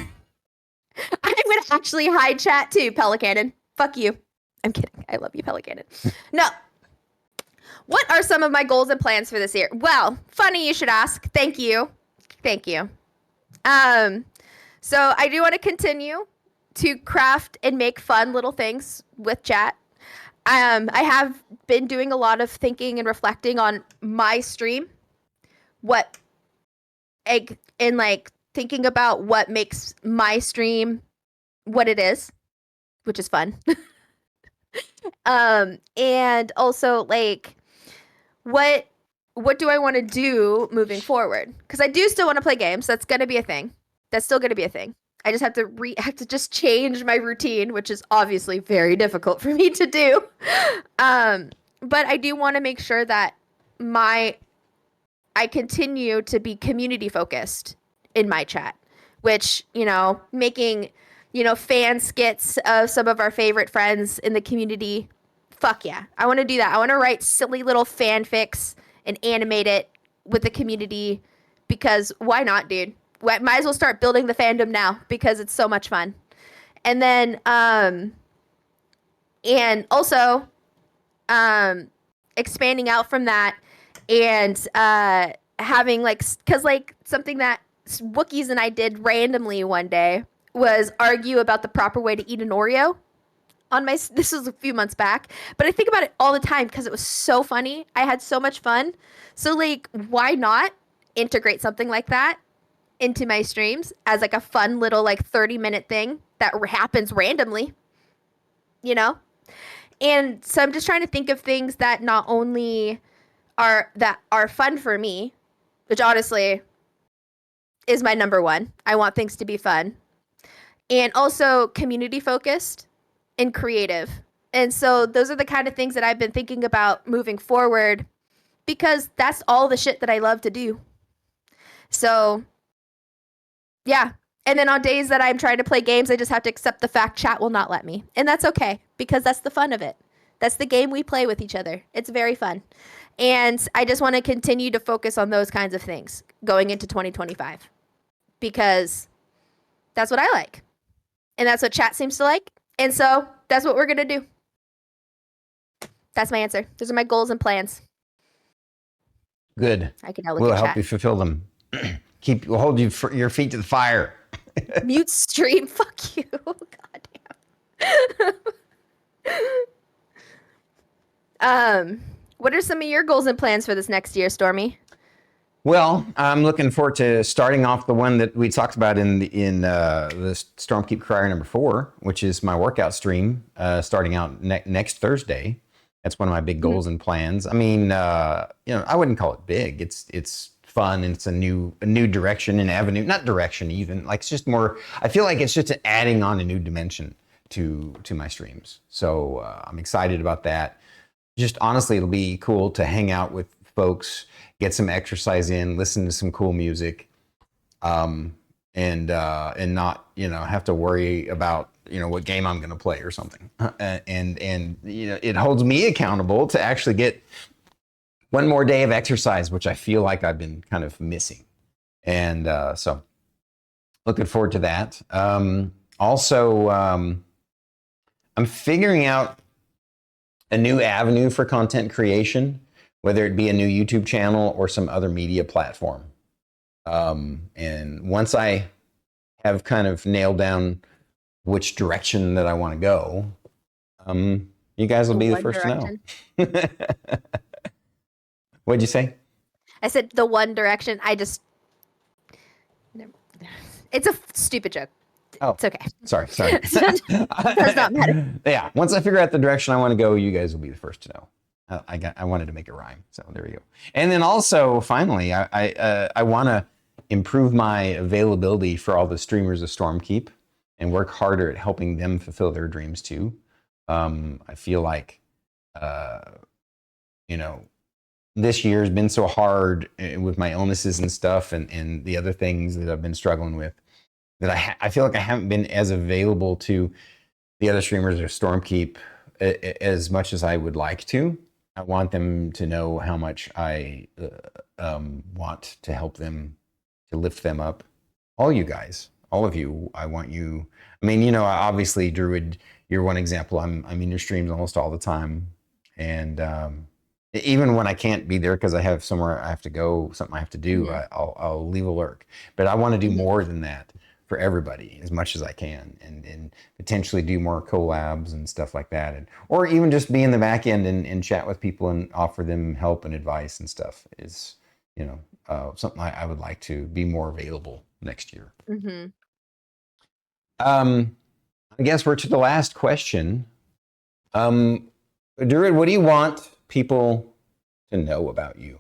going to actually hide chat too, Pelicanon. Fuck you. I'm kidding. I love you, Pelicanon. No. What are some of my goals and plans for this year? Well, funny you should ask. Thank you. Thank you. So I do want to continue to craft and make fun little things with chat. I have been doing a lot of thinking and reflecting on my stream, thinking about what makes my stream what it is, which is fun. And also like, what do I want to do moving forward? Because I do still want to play games. That's gonna be a thing. That's still gonna be a thing. I just have to just change my routine, which is obviously very difficult for me to do. But I do want to make sure that I continue to be community focused in my chat, which, making, fan skits of some of our favorite friends in the community. Fuck yeah. I want to do that. I want to write silly little fanfics and animate it with the community because why not, dude? Might as well start building the fandom now because it's so much fun. And then, and also, expanding out from that and having because something that Wookiees and I did randomly one day was argue about the proper way to eat an Oreo on my, this was a few months back, but I think about it all the time because it was so funny. I had so much fun. So like, why not integrate something like that into my streams as like a fun little like 30-minute thing that happens randomly, you know? And so I'm just trying to think of things that not only are fun for me, which honestly is my number one. I want things to be fun. And also community focused and creative. And so those are the kind of things that I've been thinking about moving forward because that's all the shit that I love to do. So yeah. And then on days that I'm trying to play games, I just have to accept the fact chat will not let me. And that's okay because that's the fun of it. That's the game we play with each other. It's very fun. And I just want to continue to focus on those kinds of things going into 2025 because that's what I like. And that's what chat seems to like. And so that's what we're going to do. That's my answer. Those are my goals and plans. Good. I can now look We'll at help chat. you fulfill them. We'll hold you for your feet to the fire. Mute stream. Fuck you. Goddamn. What are some of your goals and plans for this next year, Stormy? Well, I'm looking forward to starting off the one that we talked about in the Stormkeep Crier number 4, which is my workout stream, starting out next Thursday. That's one of my big goals and plans. I mean, I wouldn't call it big. It's fun and it's a new direction and avenue, not direction even. Like it's just more. I feel like it's just adding on a new dimension to my streams. So I'm excited about that. Just honestly, it'll be cool to hang out with folks, get some exercise in, listen to some cool music, and not have to worry about what game I'm going to play or something. And it holds me accountable to actually get one more day of exercise, which I feel like I've been kind of missing. And so looking forward to that. Also, I'm figuring out a new avenue for content creation, whether it be a new YouTube channel or some other media platform. And once I have kind of nailed down which direction that I want to go, you guys will be the first to know. What'd you say? I said the one direction. It's a stupid joke. Oh, it's okay. Sorry. Does not matter. Yeah, once I figure out the direction I want to go, you guys will be the first to know. I wanted to make a rhyme, so there we go. And then also, finally, I want to improve my availability for all the streamers of Stormkeep and work harder at helping them fulfill their dreams too. I feel like, this year has been so hard with my illnesses and stuff and the other things that I've been struggling with that I feel like I haven't been as available to the other streamers of Stormkeep as much as I would like to. I want them to know how much I want to help them, to lift them up. All you guys, all of you, I want you. I mean, obviously, Druid, you're one example. I'm in your streams almost all the time. And even when I can't be there because I have somewhere I have to go, something I have to do, I'll leave a lurk. But I want to do more than that for everybody as much as I can and potentially do more collabs and stuff like that. Or even just be in the back end and chat with people and offer them help and advice and stuff is, something I would like to be more available next year. Mm-hmm. I guess we're to the last question. Druid, what do you want people to know about you?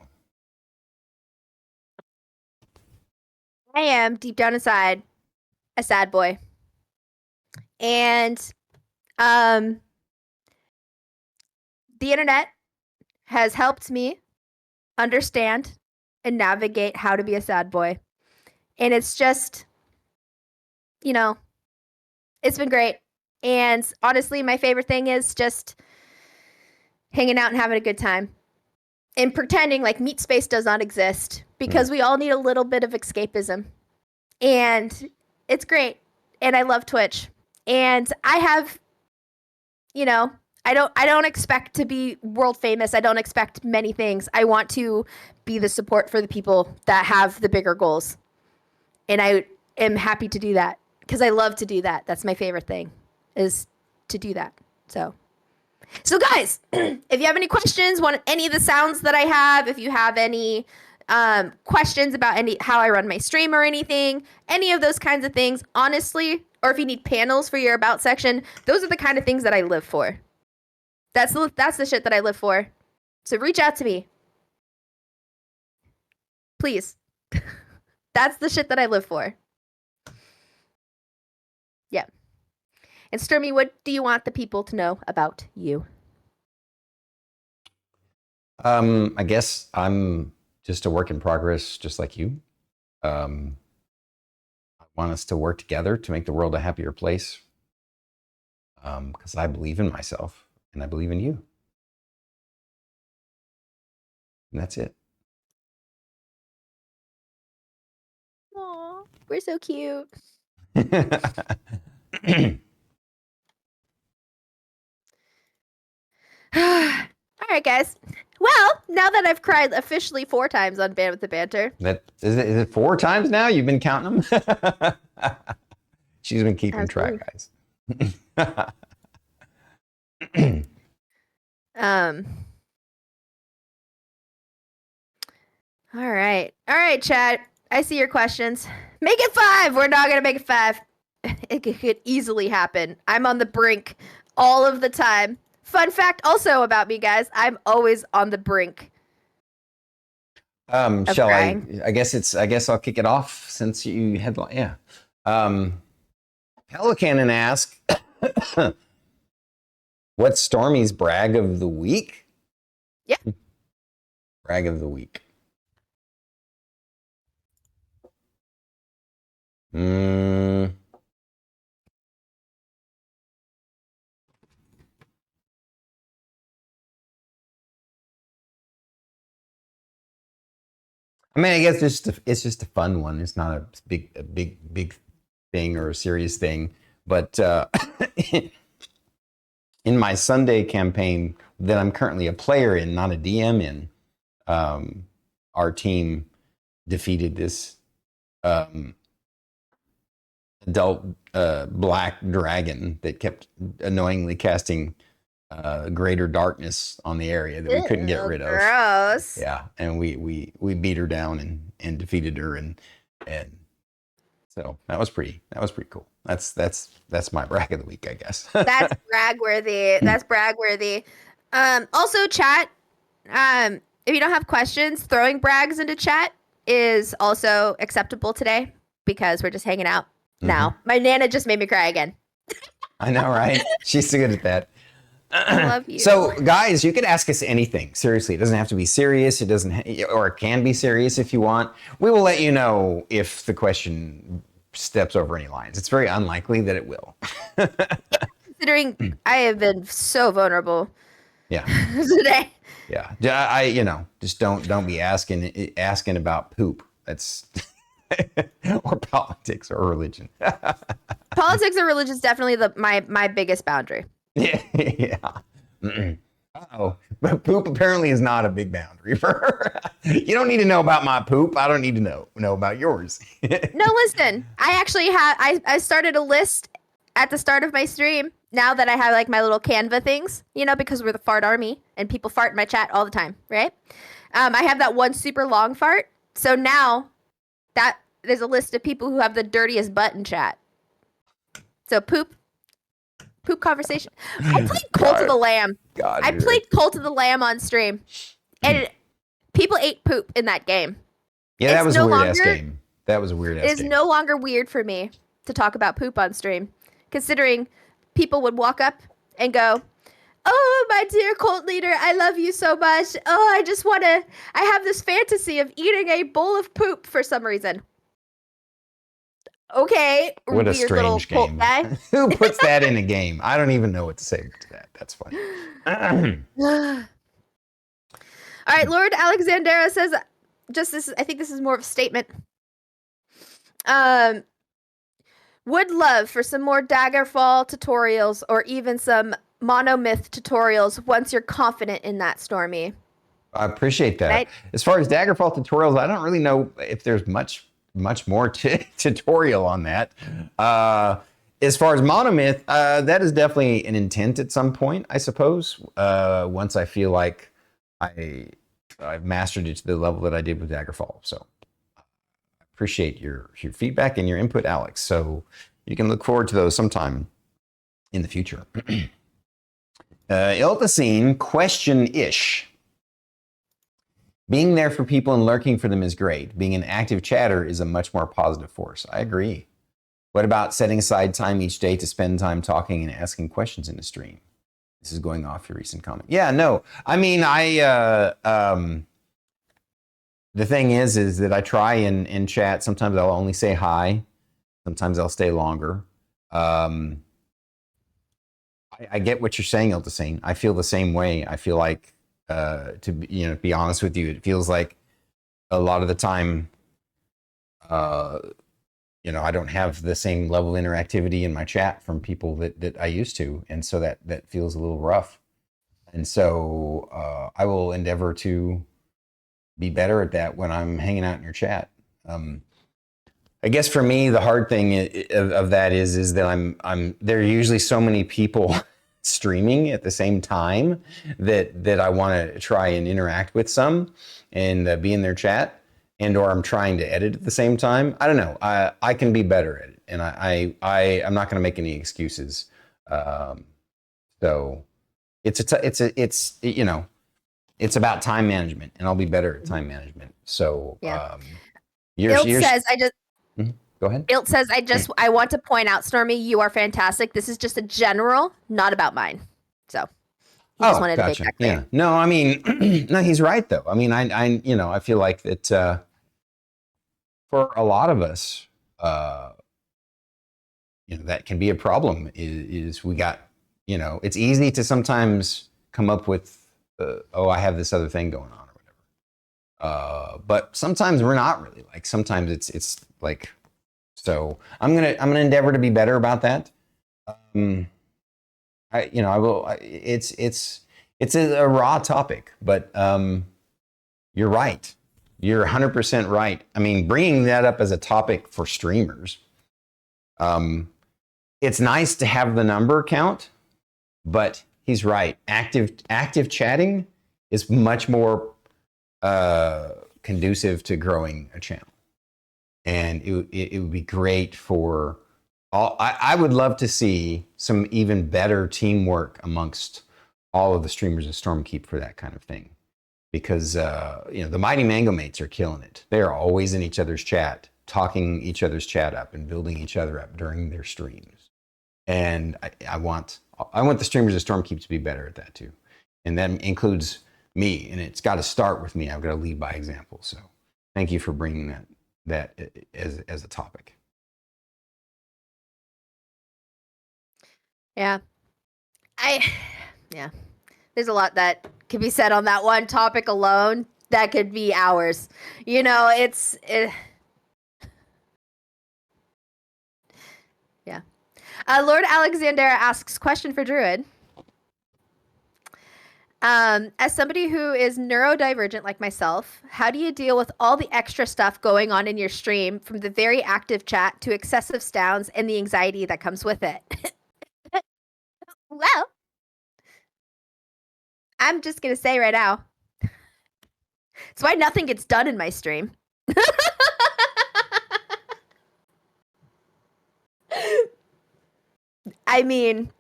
I am deep down inside a sad boy. And the internet has helped me understand and navigate how to be a sad boy. And it's just, it's been great. And honestly, my favorite thing is just hanging out and having a good time and pretending like meat space does not exist because we all need a little bit of escapism. And it's great. And I love Twitch. And I have, I don't expect to be world famous. I don't expect many things. I want to be the support for the people that have the bigger goals. And I am happy to do that because I love to do that. That's my favorite thing, is to do that. So guys, if you have any questions, want any of the sounds that I have, if you have any questions about how I run my stream or anything, any of those kinds of things, honestly, or if you need panels for your about section, those are the kind of things that I live for. That's the shit that I live for. So reach out to me. Please. That's the shit that I live for. Yeah. And Sturmy, what do you want the people to know about you? I guess I'm just a work in progress, just like you. I want us to work together to make the world a happier place. Because I believe in myself and I believe in you. And that's it. Aw, we're so cute. All right, guys. Well, now that I've cried officially 4 times on Bandwidth and Banter. Is it 4 times now? You've been counting them? She's been keeping Absolutely. track, guys. All right, chat. I see your questions. Make it 5. We're not gonna make it 5. It could easily happen. I'm on the brink all of the time. Fun fact also about me, guys. I'm always on the brink. Shall I guess I'll kick it off since you headline. Yeah. Pelican ask, what's Stormy's brag of the week? Yeah. Brag of the week. I mean, I guess it's just a fun one. It's not a big thing or a serious thing. But in my Sunday campaign that I'm currently a player in, not a DM in, our team defeated this adult black dragon that kept annoyingly casting greater darkness on the area that we couldn't get rid of. Gross. Yeah, and we beat her down and defeated her and so that was pretty cool. That's my brag of the week, I guess. That's brag-worthy. That's brag-worthy. Also, chat, if you don't have questions, throwing brags into chat is also acceptable today because we're just hanging out now. My Nana just made me cry again. I know, right? She's so good at that. I love you. So, guys, you can ask us anything. Seriously, it doesn't have to be serious. It doesn't, or it can be serious if you want. We will let you know if the question steps over any lines. It's very unlikely that it will. Considering I have been so vulnerable. Yeah. Today. Yeah. Just don't be asking about poop. That's or politics or religion. Politics or religion is definitely my biggest boundary. Yeah. Uh-oh. But poop apparently is not a big boundary for her. You don't need to know about my poop. I don't need to know about yours. No, listen. I actually I started a list at the start of my stream now that I have like my little Canva things, because we're the fart army and people fart in my chat all the time, right? I have that one super long fart. So now that there's a list of people who have the dirtiest butt in chat. So poop conversation. I played Cult of the Lamb. I played Cult of the Lamb on stream, and people ate poop in that game. Yeah, that was a weird ass game. That was a weird ass game. It is no longer weird for me to talk about poop on stream, considering people would walk up and go, "Oh, my dear cult leader, I love you so much. Oh, I have this fantasy of eating a bowl of poop for some reason." Okay, what a strange game. Guy. Who puts that in a game? I don't even know what to say to that. That's funny. All right, Lord Alexandera says, I think this is more of a statement. Would love for some more Daggerfall tutorials or even some Monomyth tutorials once you're confident in that, Stormy. I appreciate that. As far as Daggerfall tutorials, I don't really know if there's much much more tutorial on that. As far as monomyth, that is definitely an intent at some point, I suppose. Once I feel like I've mastered it to the level that I did with Daggerfall. So I appreciate your feedback and your input, Alex. So you can look forward to those sometime in the future. Iltacine, question-ish. Being there for people and lurking for them is great. Being an active chatter is a much more positive force. I agree. What about setting aside time each day to spend time talking and asking questions in the stream? This is going off your recent comment. Yeah, no. I mean, the thing is that I try in chat. Sometimes I'll only say hi. Sometimes I'll stay longer. I get what you're saying, Iltacine. I feel the same way. I feel like, to be honest with you, it feels like a lot of the time, I don't have the same level of interactivity in my chat from people that I used to. And so that feels a little rough. And so I will endeavor to be better at that when I'm hanging out in your chat. I guess for me, the hard thing of that is that there are usually so many people streaming at the same time that I want to try and interact with some and be in their chat. Or I'm trying to edit at the same time. I don't know. I can be better at it, and I'm not going to make any excuses. So it's about time management, and I'll be better at time management. So yeah. Go ahead. Ilt says I want to point out, Stormy, you are fantastic. This is just a general, not about mine. So he just wanted gotcha. to make that clear. Yeah. No, I mean, no, he's right though. I mean, I feel like that. For a lot of us, that can be a problem. Is we got, it's easy to sometimes come up with, I have this other thing going on or whatever. But sometimes we're not really. Like sometimes it's like, so I'm gonna endeavor to be better about that. I will. It's a raw topic, but you're right. You're 100% right. I mean, bringing that up as a topic for streamers, it's nice to have the number count, but he's right. Active chatting is much more conducive to growing a channel. And it would be great for all. I would love to see some even better teamwork amongst all of the streamers of Stormkeep for that kind of thing. Because the Mighty Mango Mates are killing it. They're always in each other's chat, talking each other's chat up and building each other up during their streams. And I want the streamers of Stormkeep to be better at that too. And that includes me. And it's got to start with me. I've got to lead by example. So thank you for bringing that as a topic. Yeah. There's a lot that could be said on that one topic alone. That could be hours. Yeah. Lord Alexander asks, question for Druid. As somebody who is neurodivergent like myself, how do you deal with all the extra stuff going on in your stream, from the very active chat to excessive sounds and the anxiety that comes with it? Well, I'm just going to say right now, it's why nothing gets done in my stream. I mean,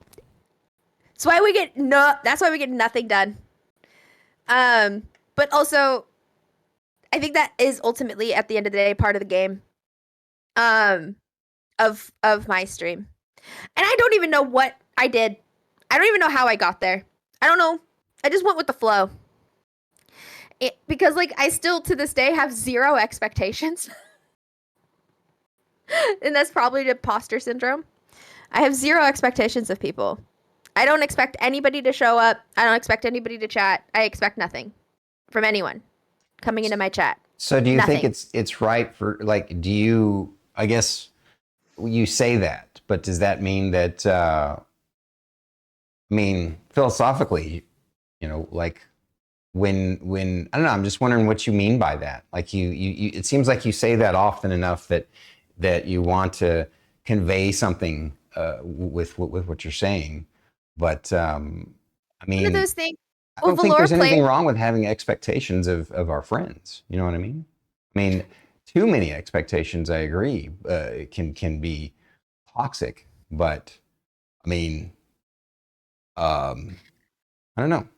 that's why we get nothing done. But also, I think that is ultimately, at the end of the day, part of the game of my stream. And I don't even know what I did. I don't even know how I got there. I don't know. I just went with the flow. Because, I still, to this day, have zero expectations. And that's probably the imposter syndrome. I have zero expectations of people. I don't expect anybody to show up. I don't expect anybody to chat. I expect nothing from anyone coming into my chat. So do you think it's right for, do you, I guess you say that, but does that mean that, philosophically, when I don't know, I'm just wondering what you mean by that. Like you it seems like you say that often enough that you want to convey something with what you're saying. But I One of mean, those things. I Well, don't think velour there's anything plate. wrong with having expectations of our friends. You know what I mean? I mean, too many expectations, I agree, can be toxic. But I mean, I don't know.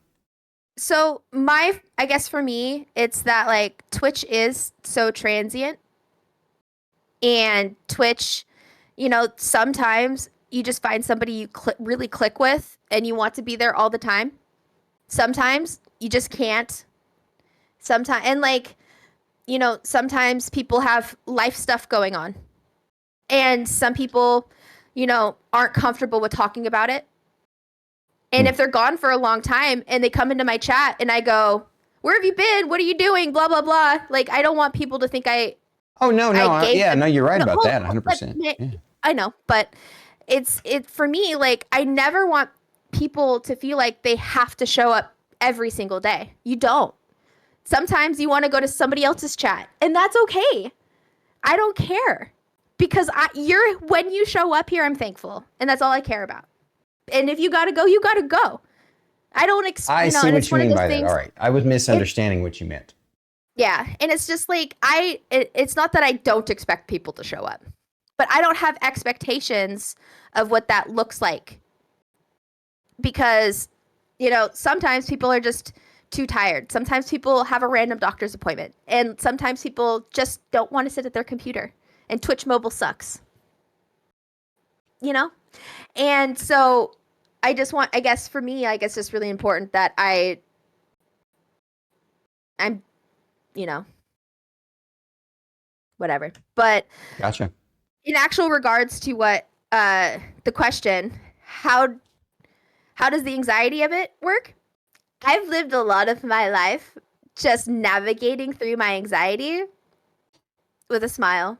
So I guess for me, it's that like Twitch is so transient, and Twitch, sometimes you just find somebody you really click with, and you want to be there all the time. Sometimes you just can't. Sometimes, and like, sometimes people have life stuff going on, and some people, aren't comfortable with talking about it. And Hmm. if they're gone for a long time and they come into my chat and I go, "Where have you been? What are you doing? Blah blah blah." Like, I don't want people to think Oh no, I no, gave yeah, them. no, you're right No, about that, but 100%. Yeah. I know, but it for me. Like, I never want people to feel like they have to show up every single day. You don't. Sometimes you want to go to somebody else's chat, and that's okay. I don't care because you're when you show up here, I'm thankful, and that's all I care about. And if you gotta go, you gotta go. I don't, I see and what it's you one of mean those by that. All things. right. I was It, misunderstanding what you meant. yeah, and it's just like it's not that I don't expect people to show up, but I don't have expectations of what that looks like because, sometimes people are just too tired. Sometimes people have a random doctor's appointment, and sometimes people just don't want to sit at their computer. And Twitch mobile sucks, you know. And so I guess for me, I guess it's really important that I'm, you know, whatever. But Gotcha. in actual regards to what the question, how does the anxiety of it work? I've lived a lot of my life just navigating through my anxiety with a smile.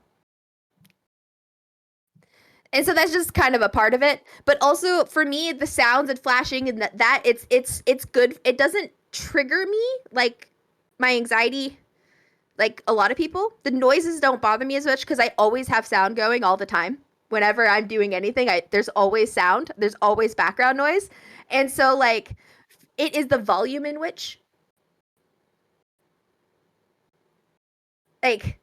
And so that's just kind of a part of it. But also for me, the sounds and flashing and that it's good. It doesn't trigger me like my anxiety like a lot of people. The noises don't bother me as much because I always have sound going all the time. Whenever I'm doing anything, there's always sound. There's always background noise. And so like it is the volume in which like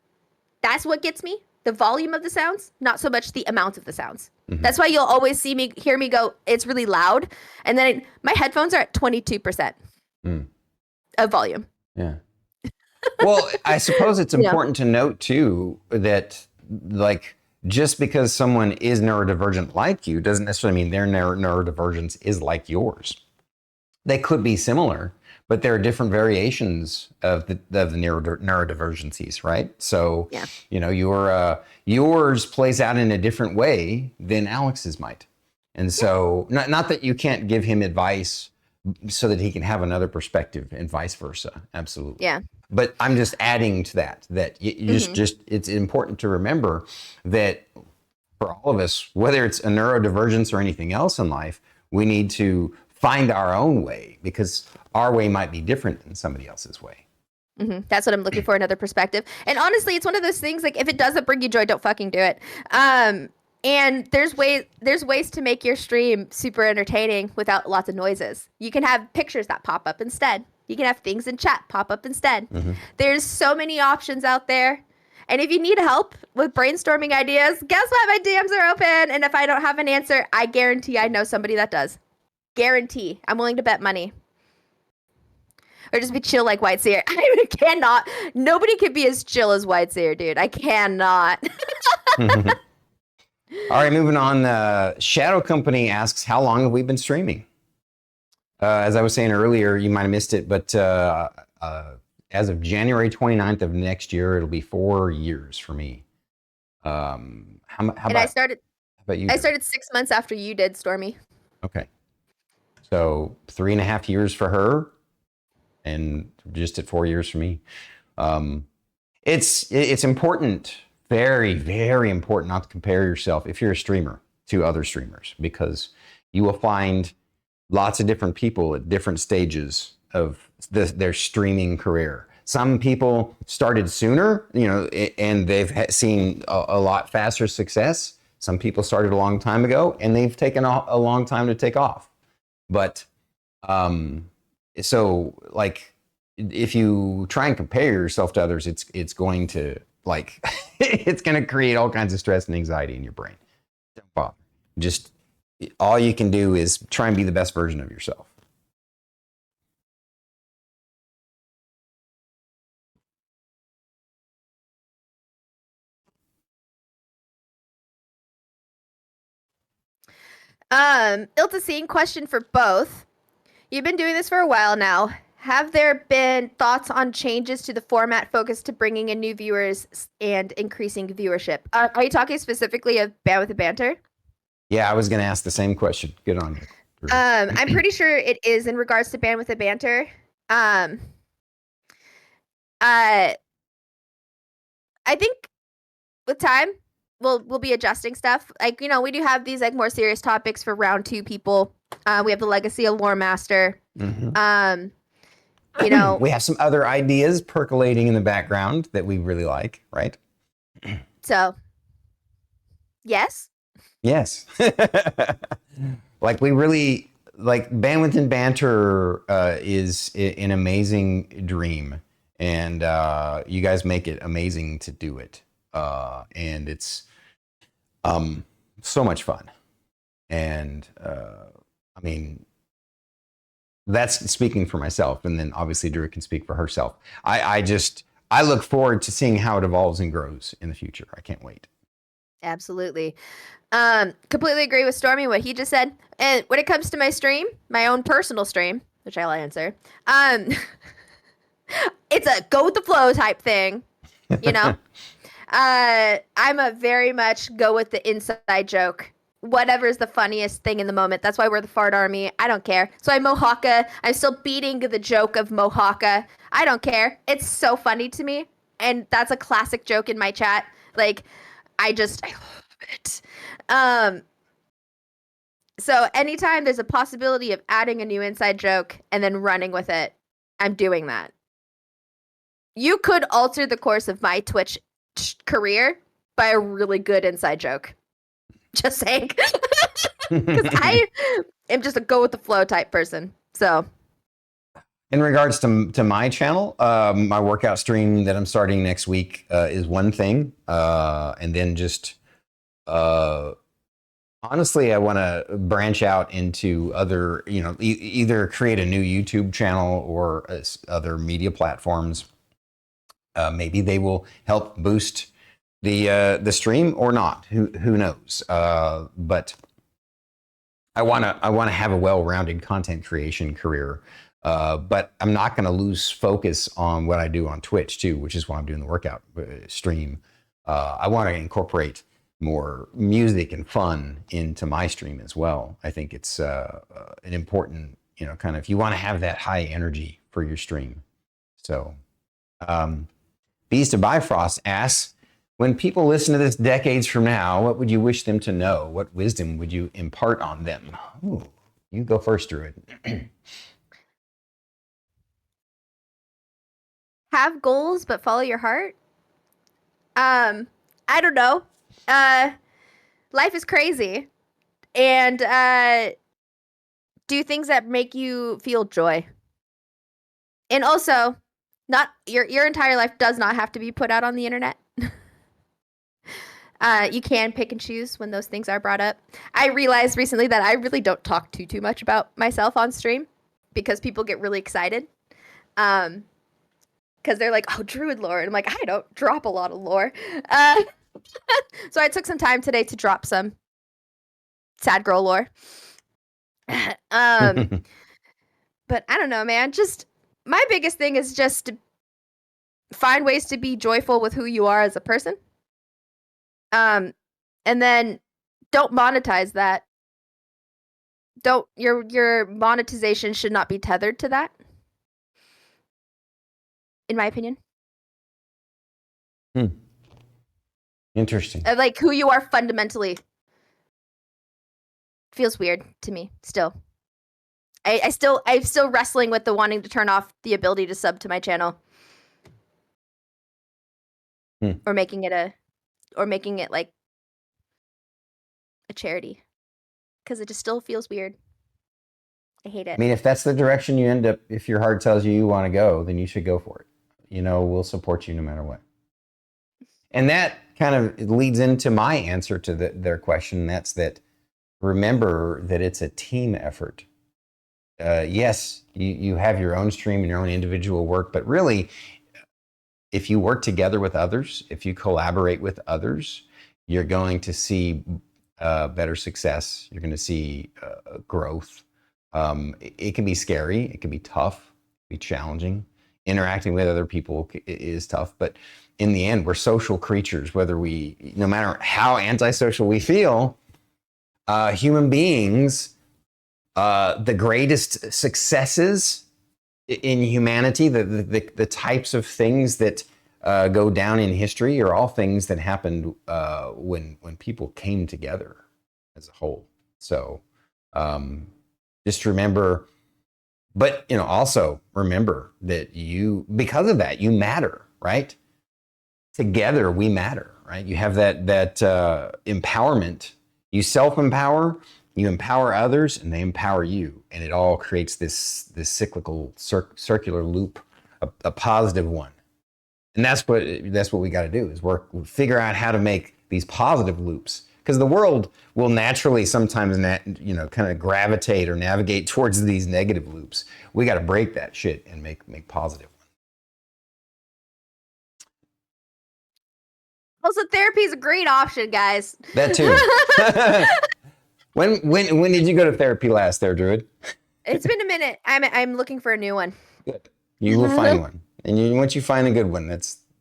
that's what gets me. The volume of the sounds, not so much the amount of the sounds. Mm-hmm. That's why you'll always hear me go, it's really loud. And then my headphones are at 22% of volume. Yeah. Well, I suppose it's You know? important to note too that like just because someone is neurodivergent like you doesn't necessarily mean their neurodivergence is like yours. They could be similar, but there are different variations of the neurodivergencies, right? So, Yeah. Yours plays out in a different way than Alex's might. And so, not that you can't give him advice so that he can have another perspective and vice versa. Absolutely. Yeah. But I'm just adding to that you just it's important to remember that for all of us, whether it's a neurodivergence or anything else in life, we need to find our own way because our way might be different than somebody else's way. Mm-hmm. That's what I'm looking for, another perspective. And honestly, it's one of those things like if it doesn't bring you joy, don't fucking do it. And there's ways to make your stream super entertaining without lots of noises. You can have pictures that pop up instead. You can have things in chat pop up instead. Mm-hmm. There's so many options out there. And if you need help with brainstorming ideas, guess what? My DMs are open. And if I don't have an answer, I guarantee I know somebody that does. Guarantee. I'm willing to bet money. Or just be chill like White Seer. I cannot. Nobody could be as chill as White Seer, dude. I cannot. All right, moving on. Shadow Company asks, how long have we been streaming? As I was saying earlier, you might have missed it, but as of January 29th of next year, it'll be 4 years for me. How about I started you? I started 6 months after you did, Stormy. Okay. So 3.5 years for her and just at 4 years for me. It's important, very, very important not to compare yourself if you're a streamer to other streamers because you will find lots of different people at different stages their streaming career. Some people started sooner, and they've seen a lot faster success. Some people started a long time ago, and they've taken a long time to take off. But so like, if you try and compare yourself to others, it's going to like it's going to create all kinds of stress and anxiety in your brain. Don't bother. Just all you can do is try and be the best version of yourself. Ilta Scene question for both. You've been doing this for a while now. Have there been thoughts on changes to the format focused to bringing in new viewers and increasing viewership? Are you talking specifically of Bandwidth and Banter? Yeah, I was going to ask the same question. Good on you. I'm pretty sure it is in regards to Bandwidth and Banter. I think with time we'll be adjusting stuff. Like, we do have these like more serious topics for round 2 people. We have the Legacy of Lore Master. Mm-hmm. We have some other ideas percolating in the background that we really like, right? So, yes. Like, we really like Bandwidth and Banter is an amazing dream, and you guys make it amazing to do it, and it's so much fun. And I mean, that's speaking for myself, and then obviously Drew can speak for herself. I look forward to seeing how it evolves and grows in the future. I can't wait. Absolutely. Completely agree with Stormy, what he just said. And when it comes to my stream, my own personal stream, which I'll answer, it's a go with the flow type thing, I'm a very much go with the inside joke. Whatever's the funniest thing in the moment. That's why we're the fart army. I don't care. So I'm Mohawka. I'm still beating the joke of Mohawka. I don't care. It's so funny to me. And that's a classic joke in my chat. Like, I love it. So anytime there's a possibility of adding a new inside joke and then running with it, I'm doing that. You could alter the course of my Twitch career by a really good inside joke. Just saying. Because I am just a go with the flow type person. So in regards to my channel, my workout stream that I'm starting next week is one thing. And then just honestly, I want to branch out into other, either create a new YouTube channel or other media platforms. Maybe they will help boost the stream or not. Who knows? But I want to have a well-rounded content creation career. But I'm not going to lose focus on what I do on Twitch too, which is why I'm doing the workout stream. I want to incorporate more music and fun into my stream as well. I think it's an important, kind of, if you want to have that high energy for your stream. So, Beast of Bifrost asks, when people listen to this decades from now, what would you wish them to know? What wisdom would you impart on them? Ooh, you go first, Druid. Have goals, but follow your heart. I don't know. Life is crazy, and do things that make you feel joy. And also, not your entire life does not have to be put out on the internet. You can pick and choose when those things are brought up. I realized recently that I really don't talk too much about myself on stream because people get really excited. Because they're like, oh, Druid lore. And I'm like, I don't drop a lot of lore. So I took some time today to drop some sad girl lore. But I don't know, man. Just my biggest thing is just to find ways to be joyful with who you are as a person. And then don't monetize that. Your monetization should not be tethered to that. In my opinion. Interesting. Like who you are fundamentally feels weird to me still. I'm still wrestling with the wanting to turn off the ability to sub to my channel. Or making it like a charity. Because it just still feels weird. I hate it. I mean, if that's the direction you end up, if your heart tells you want to go, then you should go for it. You know, we'll support you no matter what. And that kind of leads into my answer to their question. And that's that remember that it's a team effort. Yes, you have your own stream and your own individual work, but really, if you work together with others, if you collaborate with others, you're going to see better success. You're going to see growth. It can be scary. It can be tough, be challenging. Interacting with other people is tough, but in the end, we're social creatures, no matter how antisocial we feel, human beings, the greatest successes in humanity, the types of things that go down in history are all things that happened when people came together as a whole. So just remember, but also remember that because of that, you matter, right? Together we matter, right? You have that empowerment. You self-empower, you empower others, and they empower you, and it all creates this cyclical circular loop, a positive one. And that's what we got to do is figure out how to make these positive loops, because the world will naturally sometimes kind of gravitate or navigate towards these negative loops. We got to break that shit and make positive. Also, therapy is a great option, guys. That too. When did you go to therapy last, there, Druid? It's been a minute. I'm looking for a new one. Good. You will find one, and once you find a good one,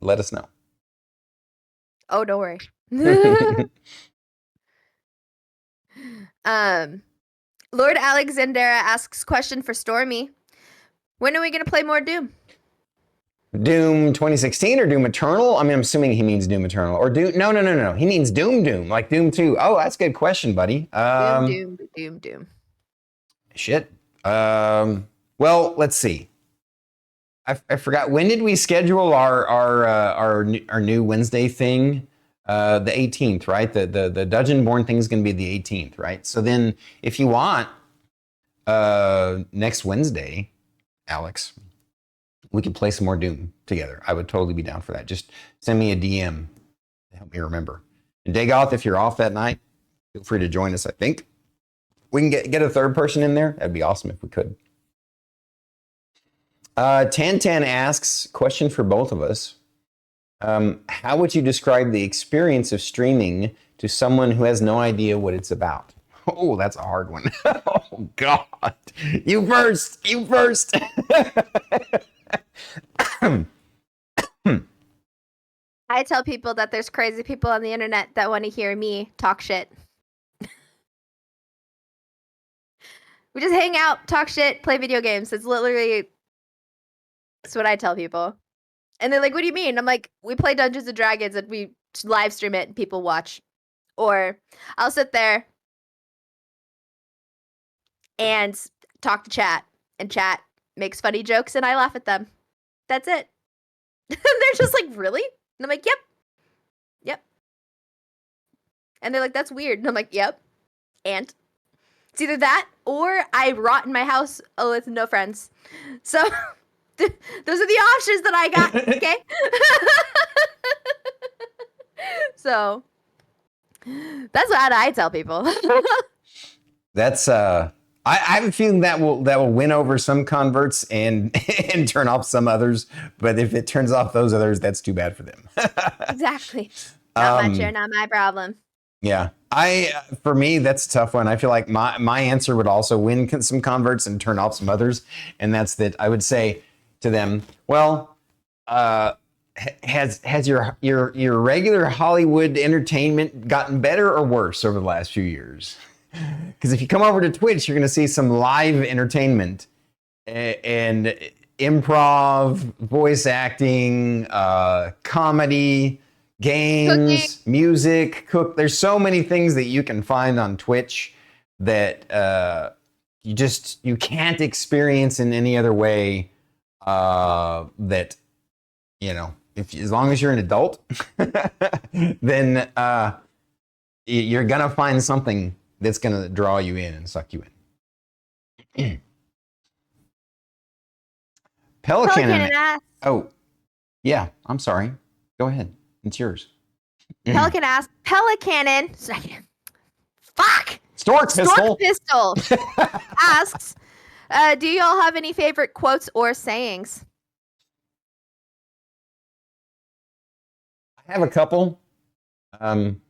let us know. Oh, don't worry. Lord Alexandera asks question for Stormy. When are we gonna play more Doom? Doom 2016 or Doom Eternal? I mean, I'm assuming he means Doom Eternal. Or Doom... No. He means Doom, like Doom 2. Oh, that's a good question, buddy. Doom. Shit. Well, let's see. I forgot. When did we schedule our new Wednesday thing? The 18th, right? The Dungeon Born thing is going to be the 18th, right? So then if you want next Wednesday, Alex, we can play some more Doom together. I would totally be down for that. Just send me a DM to help me remember. And Dagoth, if you're off that night, feel free to join us, I think. We can get a third person in there. That'd be awesome if we could. Tan asks, question for both of us. How would you describe the experience of streaming to someone who has no idea what it's about? Oh, that's a hard one. Oh, God. You first. I tell people that there's crazy people on the internet that want to hear me talk shit. We just hang out, talk shit, play video games. That's what I tell people. And they're like, what do you mean? I'm like, we play Dungeons and Dragons and we live stream it and people watch. Or I'll sit there and talk to chat, and chat makes funny jokes and I laugh at them. That's it. They're just like, really? And I'm like, yep. And they're like, that's weird. And I'm like, yep. And it's either that or I rot in my house with no friends. So those are the options that I got. Okay. So that's what I tell people. That's I have a feeling that will win over some converts and turn off some others. But if it turns off those others, that's too bad for them. Exactly. Not my chair, not my problem. Yeah. For me, that's a tough one. I feel like my answer would also win some converts and turn off some others. And that's that I would say to them, well, has your regular Hollywood entertainment gotten better or worse over the last few years? Because if you come over to Twitch, you're going to see some live entertainment and improv, voice acting, comedy, games, music, there's so many things that you can find on Twitch that you can't experience in any other way that, as long as you're an adult, then you're gonna find something that's gonna draw you in and suck you in. Pelican asks. Oh, yeah. I'm sorry. Go ahead. It's yours. Pelican asks. Pelicanon. Fuck. Stork Pistol asks. Do y'all have any favorite quotes or sayings? I have a couple. One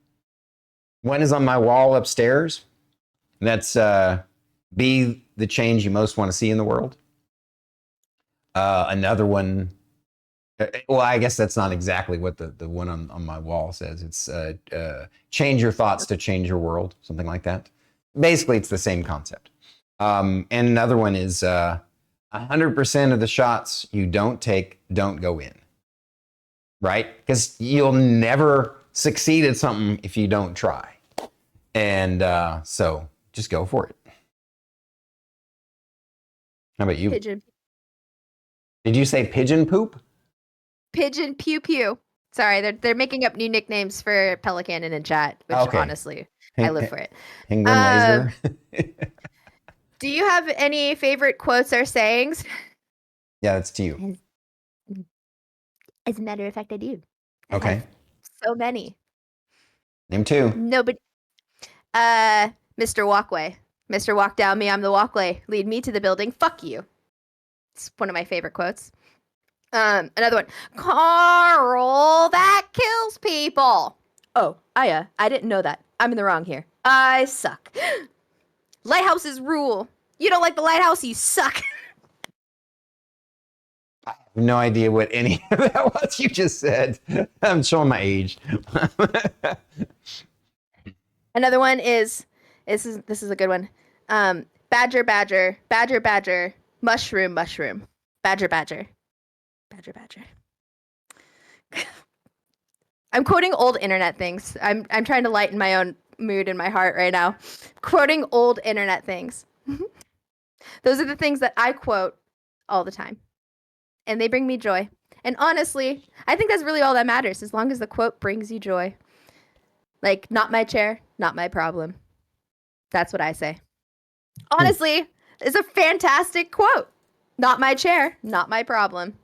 is on my wall upstairs. That's be the change you most want to see in the world. Another one, well, I guess that's not exactly what the one on my wall says. It's change your thoughts to change your world, something like that. Basically, it's the same concept. And another one is 100% of the shots you don't take don't go in. Right? Because you'll never succeed at something if you don't try. And so just go for it. How about you? Pigeon. Did you say pigeon poop? Pigeon pew pew. Sorry, they're making up new nicknames for Pelican in chat, which honestly, I live for it. Penguin laser. Do you have any favorite quotes or sayings? Yeah, that's to you. As a matter of fact, I do. Okay. So many. Name two. Nobody. Mr. Walkway. Mr. Walk Down Me, I'm the walkway. Lead me to the building. Fuck you. It's one of my favorite quotes. Another one. Carl, that kills people. Oh, I didn't know that. I'm in the wrong here. I suck. Lighthouses rule. You don't like the lighthouse, you suck. I have no idea what any of that was you just said. I'm showing my age. Another one is this is a good one. Badger, badger, badger, badger, mushroom, mushroom, badger, badger, badger, badger. I'm quoting old internet things. I'm trying to lighten my own mood in my heart right now. Quoting old internet things. Those are the things that I quote all the time. And they bring me joy. And honestly, I think that's really all that matters, as long as the quote brings you joy. Like, not my chair, not my problem. That's what I say. Honestly, it's a fantastic quote. Not my chair, not my problem.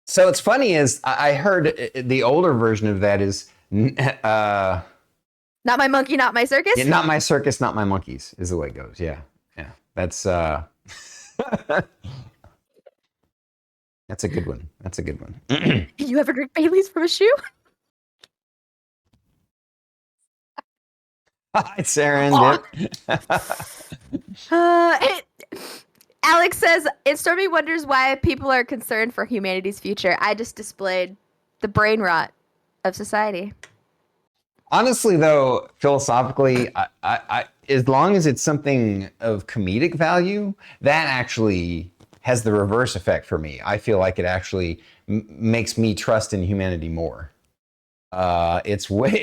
So it's funny is I heard the older version of that is not my monkey, not my circus. Yeah, not my circus, not my monkeys is the way it goes. Yeah. That's that's a good one. That's a good one. You ever drink Bailey's from a shoe? Hi, Sarah. Alex says, and Stormy wonders why people are concerned for humanity's future. I just displayed the brain rot of society. Honestly, though, philosophically, I as long as it's something of comedic value, that actually has the reverse effect for me. I feel like it actually makes me trust in humanity more. It's when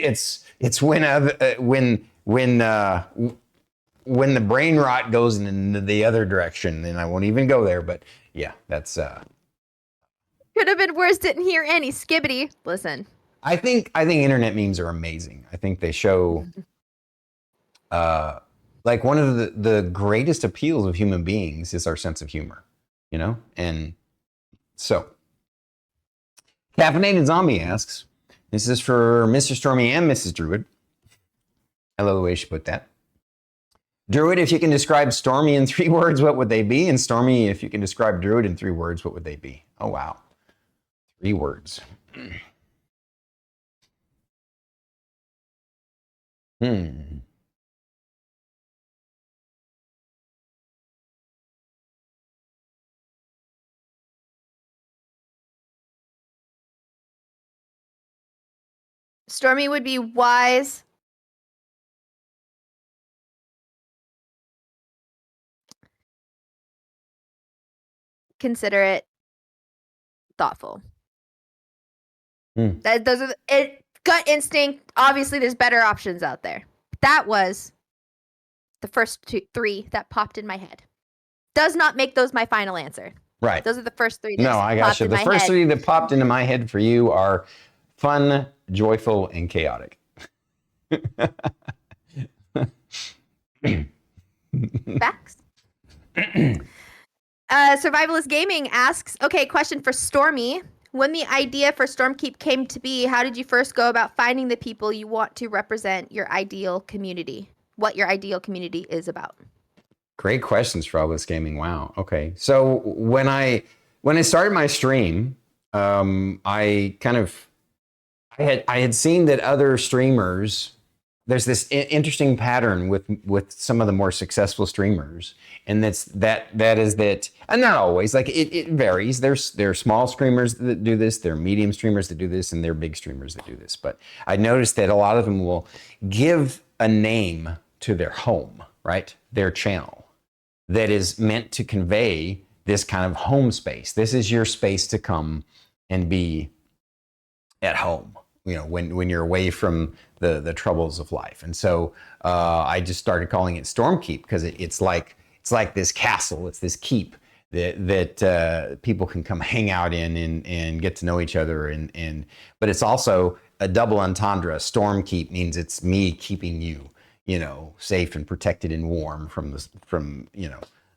the brain rot goes in the other direction, and I won't even go there. But yeah, that's could have been worse. Didn't hear any skibbity. Listen, I think internet memes are amazing. I think they show like one of the greatest appeals of human beings is our sense of humor, and so Caffeinated Zombie asks, this is for Mr. Stormy and Mrs. Druid. I love the way she put that. Druid, if you can describe Stormy in 3 words, what would they be? And Stormy, if you can describe Druid in 3 words, what would they be? Oh, wow. 3 words. Stormy would be wise, considerate, thoughtful. Those are gut instinct. Obviously, there's better options out there. That was The first three that popped in my head. Does not make those my final answer. Right. Those are the first three that No, I got you. The first three that popped into my head for you are fun, joyful, and chaotic. Facts. Survivalist Gaming asks, okay, question for Stormy. When the idea for Stormkeep came to be, how did you first go about finding the people you want to represent your ideal community? What your ideal community is about? Great questions, Survivalist Gaming. Wow. Okay. So when I started my stream, I had seen that other streamers, there's this interesting pattern with some of the more successful streamers, and that is that, and not always, like it varies. There's small streamers that do this, there are medium streamers that do this, and there are big streamers that do this. But I noticed that a lot of them will give a name to their home, right? Their channel that is meant to convey this kind of home space. This is your space to come and be at home, you know, when you're away from the troubles of life. And so I just started calling it Stormkeep because it's like this castle, it's this keep that people can come hang out in and get to know each other. But it's also a double entendre. Stormkeep means it's me keeping you, you know, safe and protected and warm from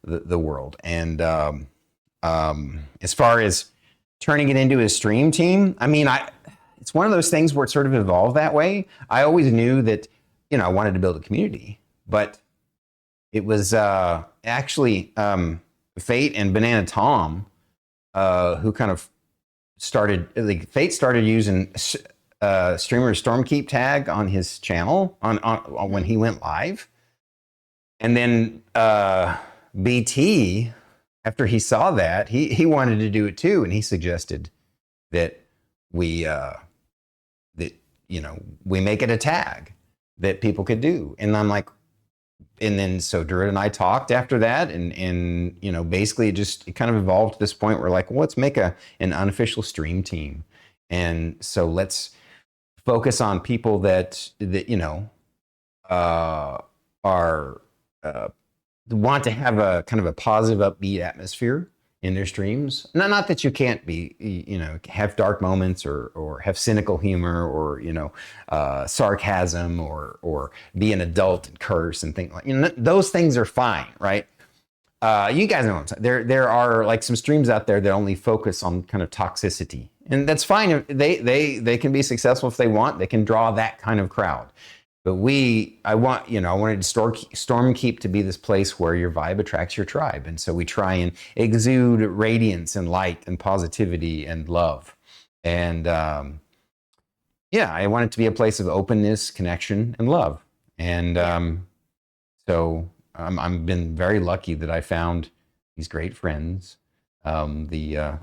the world. And as far as turning it into a stream team, I mean, it's one of those things where it sort of evolved that way. I always knew that, you know, I wanted to build a community, but it was actually Fate and Banana Tom who kind of started, like Fate started using streamer Stormkeep tag on his channel on when he went live. And then BT, after he saw that, he wanted to do it too, and he suggested that we make it a tag that people could do. And I'm like, and then so Druid and I talked after that, and you know, basically it kind of evolved to this point where like, well, let's make an unofficial stream team. And so let's focus on people that you know are want to have a kind of a positive, upbeat atmosphere in their streams. Not that you can't be, you know, have dark moments or have cynical humor or, you know, sarcasm or be an adult and curse and things like, you know, those things are fine, right? You guys know what I'm saying. There are like some streams out there that only focus on kind of toxicity, and that's fine. They can be successful if they want. They can draw that kind of crowd. But I wanted Stormkeep to be this place where your vibe attracts your tribe. And so we try and exude radiance and light and positivity and love. And I want it to be a place of openness, connection, and love. And so I've been very lucky that I found these great friends, the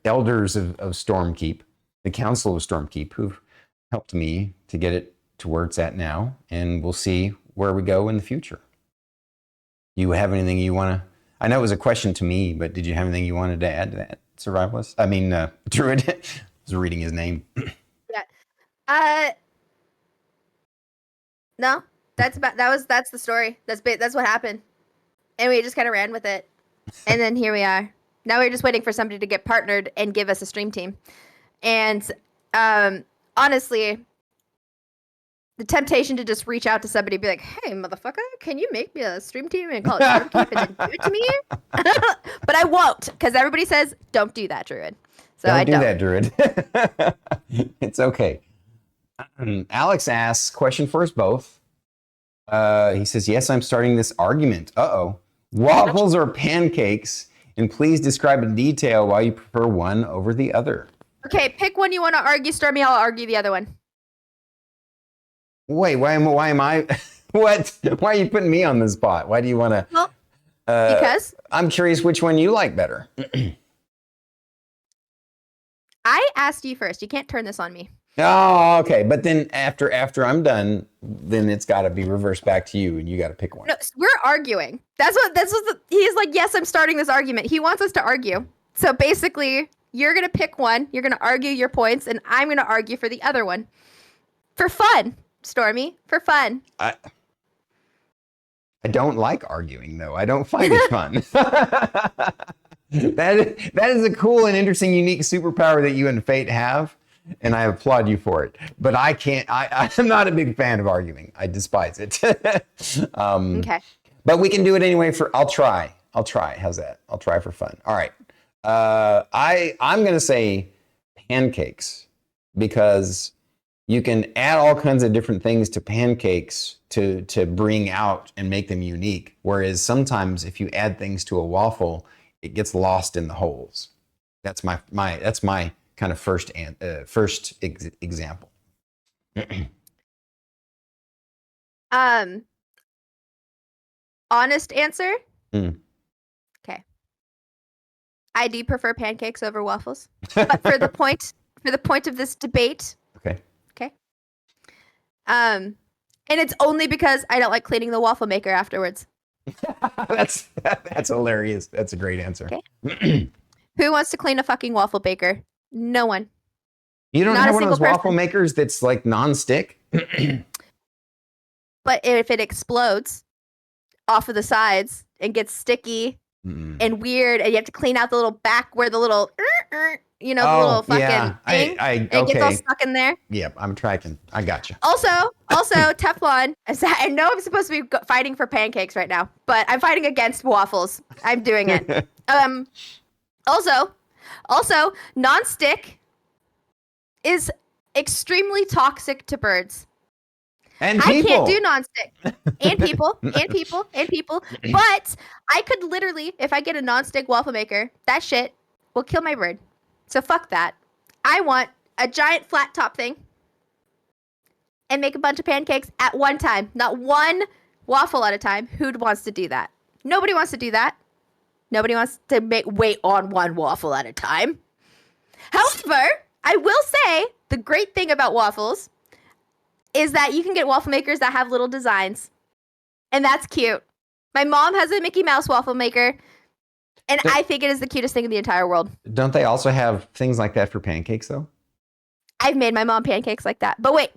elders of Stormkeep, the council of Stormkeep, who've helped me to get it to where it's at now, and we'll see where we go in the future. You have anything you want to? I know it was a question to me, but did you have anything you wanted to add to that, Survivalist? I mean, Druid. I was reading his name. Yeah. No, that's the story. That's what happened, and we just kind of ran with it, and then here we are. Now we're just waiting for somebody to get partnered and give us a stream team, and honestly, the temptation to just reach out to somebody and be like, hey, motherfucker, can you make me a stream team and call it Stormkeep and then do it to me? But I won't, because everybody says, don't do that, Druid. So don't do that, Druid. It's okay. Alex asks, question for us both. He says, yes, I'm starting this argument. Uh-oh. Waffles or pancakes? And please describe in detail why you prefer one over the other. Okay, pick one you want to argue, Stormy. I'll argue the other one. Wait, why am I? What? Why are you putting me on the spot? Why do you want to? Well, because I'm curious which one you like better. I asked you first. You can't turn this on me. Oh, okay. But then after I'm done, then it's got to be reversed back to you, and you got to pick one. No, we're arguing. He's like, yes, I'm starting this argument. He wants us to argue. So basically, you're going to pick one, you're going to argue your points, and I'm going to argue for the other one. For fun, Stormy, for fun. I don't like arguing, though. I don't find it fun. That is a cool and interesting, unique superpower that you and Fate have, and I applaud you for it. But I can't. I'm not a big fan of arguing. I despise it. Okay. But we can do it anyway. I'll try. How's that? I'll try for fun. All right. I'm gonna say pancakes because you can add all kinds of different things to pancakes to bring out and make them unique. Whereas sometimes if you add things to a waffle, it gets lost in the holes. That's my kind of first example. Honest answer. Mm. Okay. I do prefer pancakes over waffles, but for the point of this debate. Okay. Okay. And it's only because I don't like cleaning the waffle maker afterwards. That's hilarious. That's a great answer. Okay. Who wants to clean a fucking waffle baker? No one. You don't Not have a one of those single waffle makers that's like non-stick? But if it explodes off of the sides and gets sticky and weird, and you have to clean out the little back where the little, the little fucking thing, and it gets all stuck in there. Yep, I'm tracking. I got you. Also, Teflon. I know I'm supposed to be fighting for pancakes right now, but I'm fighting against waffles. I'm doing it. Also, nonstick is extremely toxic to birds. And people. I can't do nonstick. And people. But I could literally, if I get a nonstick waffle maker, that shit will kill my bird. So fuck that. I want a giant flat top thing and make a bunch of pancakes at one time. Not one waffle at a time. Who wants to do that? Nobody wants to do that. Nobody wants to wait on one waffle at a time. However, I will say the great thing about waffles is that you can get waffle makers that have little designs. And that's cute. My mom has a Mickey Mouse waffle maker, and I think it is the cutest thing in the entire world. Don't they also have things like that for pancakes, though? I've made my mom pancakes like that. But wait.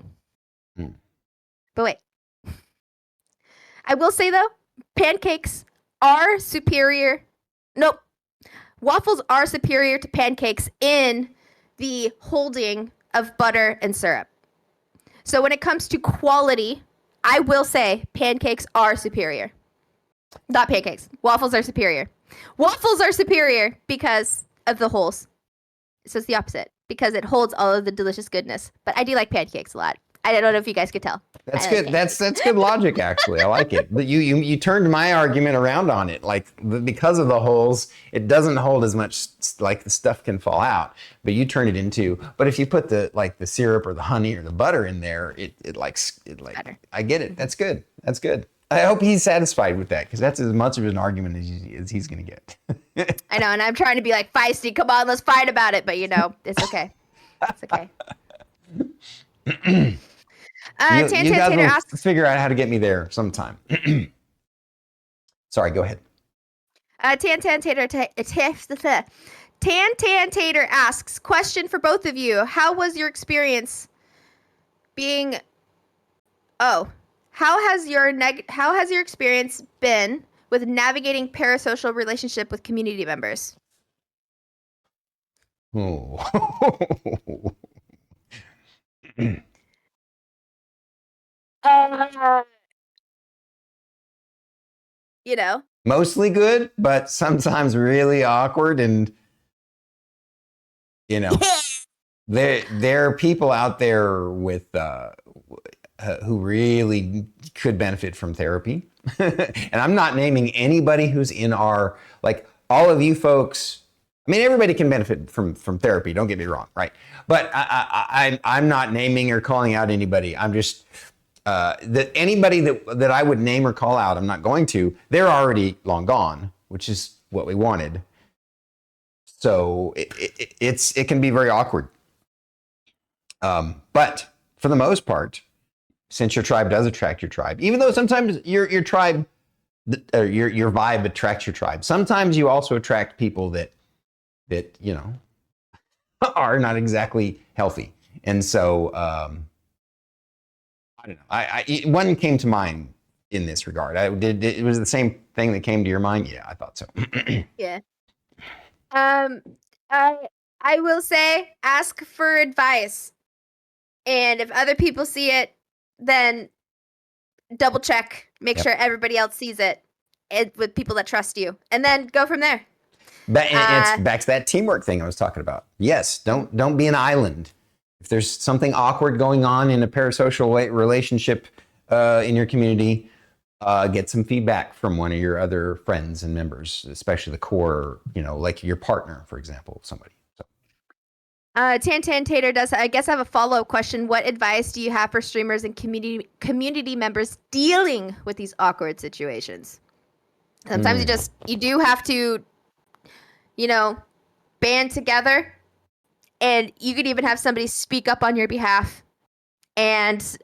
I will say, though, pancakes are superior. Nope. Waffles are superior to pancakes in the holding of butter and syrup. So when it comes to quality, I will say pancakes are superior. Not pancakes. Waffles are superior. Waffles are superior because of the holes. So it's the opposite, because it holds all of the delicious goodness. But I do like pancakes a lot. I don't know if you guys could tell. That's good. That's good logic, actually. I like it. But you turned my argument around on it. Like, because of the holes, it doesn't hold as much, like the stuff can fall out. But you turn it into. But if you put the syrup or the honey or the butter in there, it Better. I get it. That's good. That's good. I hope he's satisfied with that, because that's as much of an argument as he's going to get. I know, and I'm trying to be like feisty. Come on, let's fight about it. But it's okay. It's okay. You guys will asks, figure out how to get me there sometime. Sorry, go ahead. Tan Tater asks, question for both of you. How was your experience being... Oh. How has your experience been with navigating parasocial relationship with community members? Oh. Mostly good, but sometimes really awkward, and there are people out there with who really could benefit from therapy. And I'm not naming anybody who's in our, like, all of you folks. I mean, everybody can benefit from therapy. Don't get me wrong, right? But I'm not naming or calling out anybody. I'm just that anybody that I would name or call out, I'm not going to. They're already long gone, which is what we wanted. So it can be very awkward. But for the most part, since your tribe does attract your tribe, even though sometimes your tribe, your vibe attracts your tribe, sometimes you also attract people that are not exactly healthy. And so I don't know. One came to mind in this regard. It was the same thing that came to your mind. Yeah, I thought so. Yeah. I will say, ask for advice, and if other people see it, then double check, make Yep. sure everybody else sees it, with people that trust you, and then go from there. It's back to that teamwork thing I was talking about. Yes, don't be an island. If there's something awkward going on in a parasocial relationship in your community, get some feedback from one of your other friends and members, especially the core, like your partner, for example, somebody. So. Tan Tater does, I guess I have a follow-up question. What advice do you have for streamers and community members dealing with these awkward situations? Sometimes you do have to, band together, and you could even have somebody speak up on your behalf and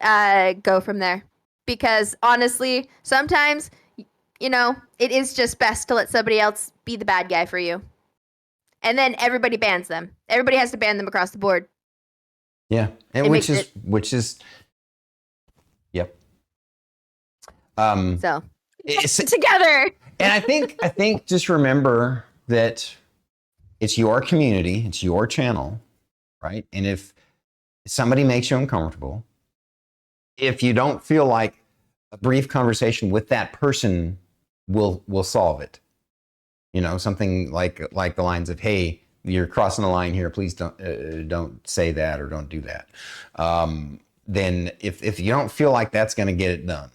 go from there. Because honestly, sometimes, it is just best to let somebody else be the bad guy for you. And then everybody bans them. Everybody has to ban them across the board. Yeah, and which is, yep. So together. And I think just remember that it's your community, it's your channel, right? And if somebody makes you uncomfortable, if you don't feel like a brief conversation with that person will solve it, something like the lines of, "Hey, you're crossing the line here. Please don't say that or don't do that." Then if you don't feel like that's going to get it done,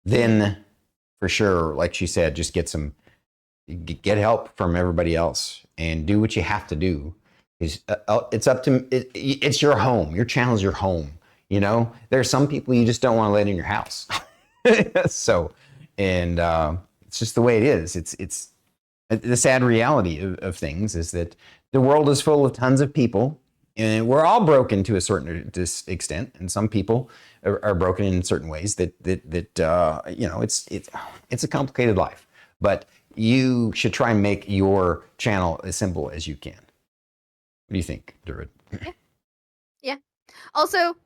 then for sure, like she said, just get help from everybody else and do what you have to do. It's up to it's your home. Your channel is your home. There are some people you just don't want to let in your house. So, and it's just the way it is. It's the sad reality of things is that the world is full of tons of people, and we're all broken to a certain extent. And some people are broken in certain ways that it's a complicated life. But you should try and make your channel as simple as you can. What do you think, Durid? Yeah. Also,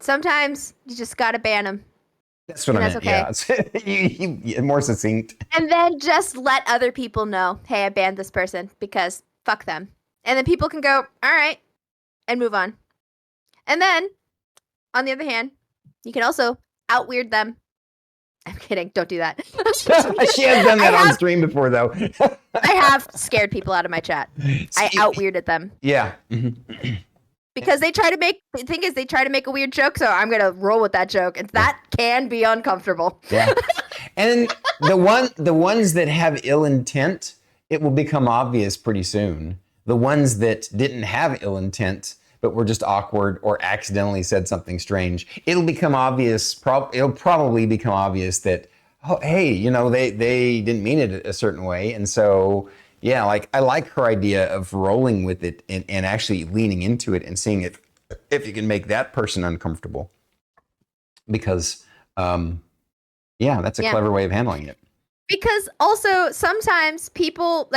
sometimes you just gotta ban them. That's what I meant. Okay. Yeah, you more succinct. And then just let other people know, hey, I banned this person because fuck them. And then people can go, all right, and move on. And then, on the other hand, you can also out-weird them. I'm kidding. Don't do that. She has done that on stream before, though. I have scared people out of my chat. I out-weirded them. Yeah. Because the thing is, they try to make a weird joke, so I'm going to roll with that joke. And that can be uncomfortable. Yeah. And the ones that have ill intent, it will become obvious pretty soon. The ones that didn't have ill intent, but were just awkward or accidentally said something strange, it'll become obvious. It'll probably become obvious that, oh, hey, they didn't mean it a certain way. And so, yeah, I like her idea of rolling with it and actually leaning into it and seeing if you can make that person uncomfortable. Because, that's a clever way of handling it. Because also sometimes people,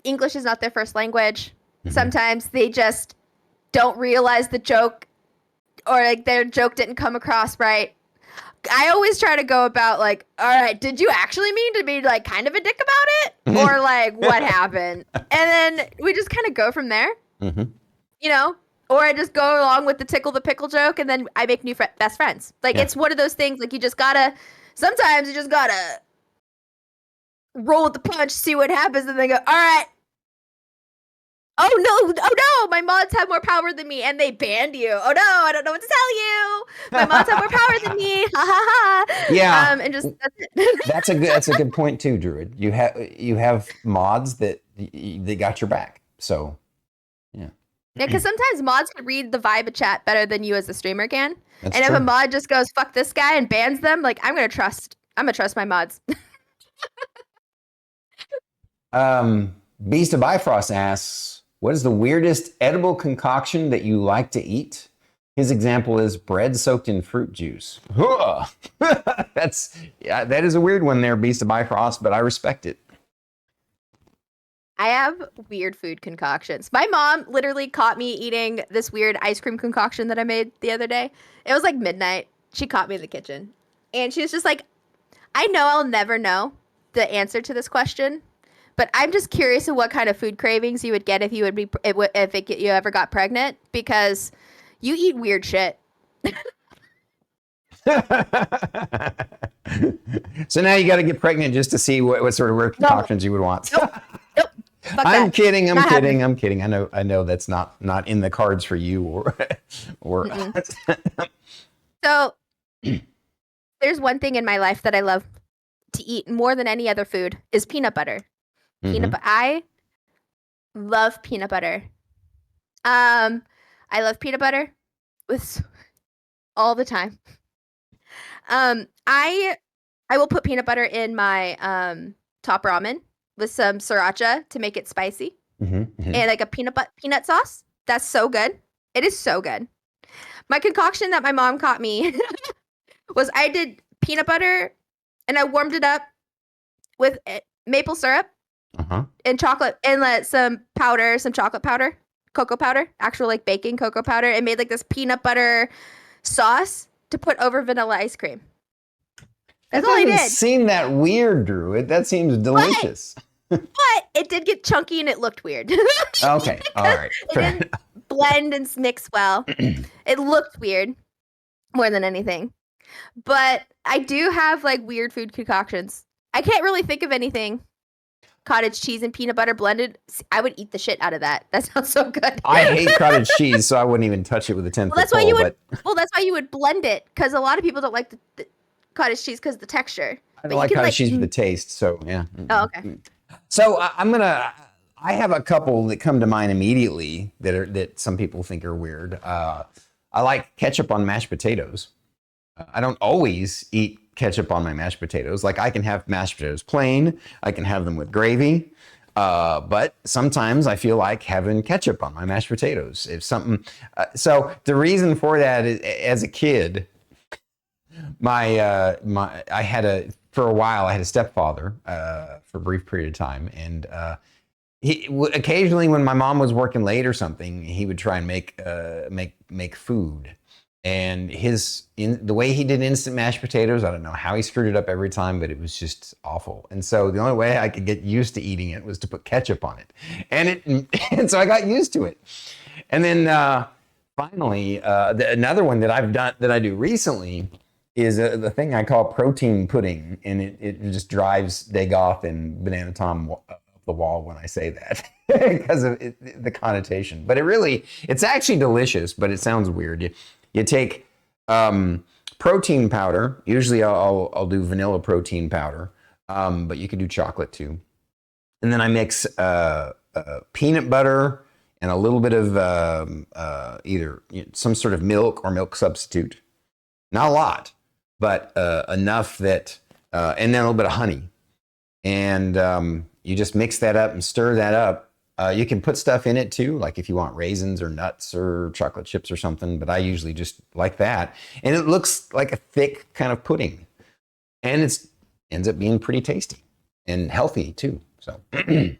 English is not their first language. Mm-hmm. Sometimes they just don't realize the joke, or their joke didn't come across right. I always try to go about all right, did you actually mean to be kind of a dick about it? Or what happened? And then we just kind of go from there, or I just go along with the tickle the pickle joke, and then I make new best friends. It's one of those things, sometimes you just gotta roll with the punch, see what happens, and then go, all right. Oh no, my mods have more power than me and they banned you. Oh no, I don't know what to tell you. My mods have more power than me. Ha ha ha. Yeah. And just that's it. That's a good point too, Druid. You have mods that they got your back. So yeah. Yeah, because sometimes mods can read the vibe of chat better than you as a streamer can. That's and true. If a mod just goes fuck this guy and bans them, I'm gonna trust my mods. Beast of Bifrost asks, what is the weirdest edible concoction that you like to eat? His example is bread soaked in fruit juice. That is a weird one there, Beast of Bifrost, but I respect it. I have weird food concoctions. My mom literally caught me eating this weird ice cream concoction that I made the other day. It was like midnight. She caught me in the kitchen. And she was just like, I know I'll never know the answer to this question, but I'm just curious of what kind of food cravings you would get if you would be you ever got pregnant, because you eat weird shit. So now you got to get pregnant just to see what sort of weird concoctions you would want. Nope. Fuck I'm that. kidding. I'm Not kidding. happening. I'm kidding. I know that's not in the cards for you or So there's one thing in my life that I love to eat more than any other food is peanut butter. I love peanut butter. I love peanut butter with all the time. I will put peanut butter in my top ramen with some sriracha to make it spicy, and like a peanut sauce. That's so good. It is so good. My concoction that my mom caught me was I did peanut butter and I warmed it up with maple syrup and chocolate and some chocolate powder, cocoa powder, actual like baking cocoa powder, and made like this peanut butter sauce to put over vanilla ice cream. That's all I did. Seem that weird, Drew. That seems delicious. But it did get chunky and it looked weird. Okay, all right. It didn't blend and mix well. It looked weird more than anything. But I do have like weird food concoctions. I can't really think of anything. Cottage cheese and peanut butter blended. I would eat the shit out of that. That sounds so good. I hate cottage cheese, so I wouldn't even touch it with a 10-foot that's pole. That's why you would blend it, because a lot of people don't like the cottage cheese because of the texture. I don't like cottage cheese for the taste, so yeah. Oh, okay. So I have a couple that come to mind immediately that some people think are weird. I like ketchup on mashed potatoes. I don't always eat ketchup on my mashed potatoes. Like, I can have mashed potatoes plain, I can have them with gravy, but sometimes I feel like having ketchup on my mashed potatoes. If something, so the reason for that is, as a kid, for a while I had a stepfather for a brief period of time, and he occasionally, when my mom was working late or something, he would try and make food. And the way he did instant mashed potatoes, I don't know how he screwed it up every time, but it was just awful. And so the only way I could get used to eating it was to put ketchup on it, and so I got used to it. And then finally, another one that I do recently is the thing I call protein pudding, and it just drives Dagoth and Banana Tom up the wall when I say that because of the connotation. But it's actually delicious, but it sounds weird. You take protein powder. Usually I'll do vanilla protein powder, but you could do chocolate too. And then I mix peanut butter and a little bit of either some sort of milk or milk substitute. Not a lot, but enough that, and then a little bit of honey. And you just mix that up and stir that up. You can put stuff in it too, like if you want raisins or nuts or chocolate chips or something, but I usually just like that. And it looks like a thick kind of pudding. And it ends up being pretty tasty and healthy too. So I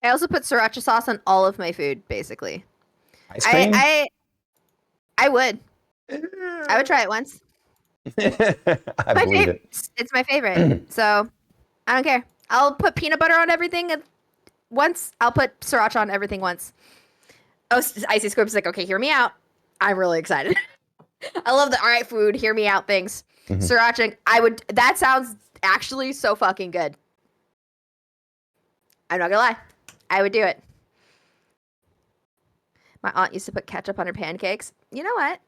also put sriracha sauce on all of my food, basically. Ice cream? I would try it once. I believe it. It's my favorite. So I don't care. I'll put peanut butter on everything once. I'll put sriracha on everything once. Oh, Icy Squib's like, okay, hear me out. I'm really excited. I love the all right food, hear me out things. Sriracha, that sounds actually so fucking good. I'm not gonna lie. I would do it. My aunt used to put ketchup on her pancakes. You know what?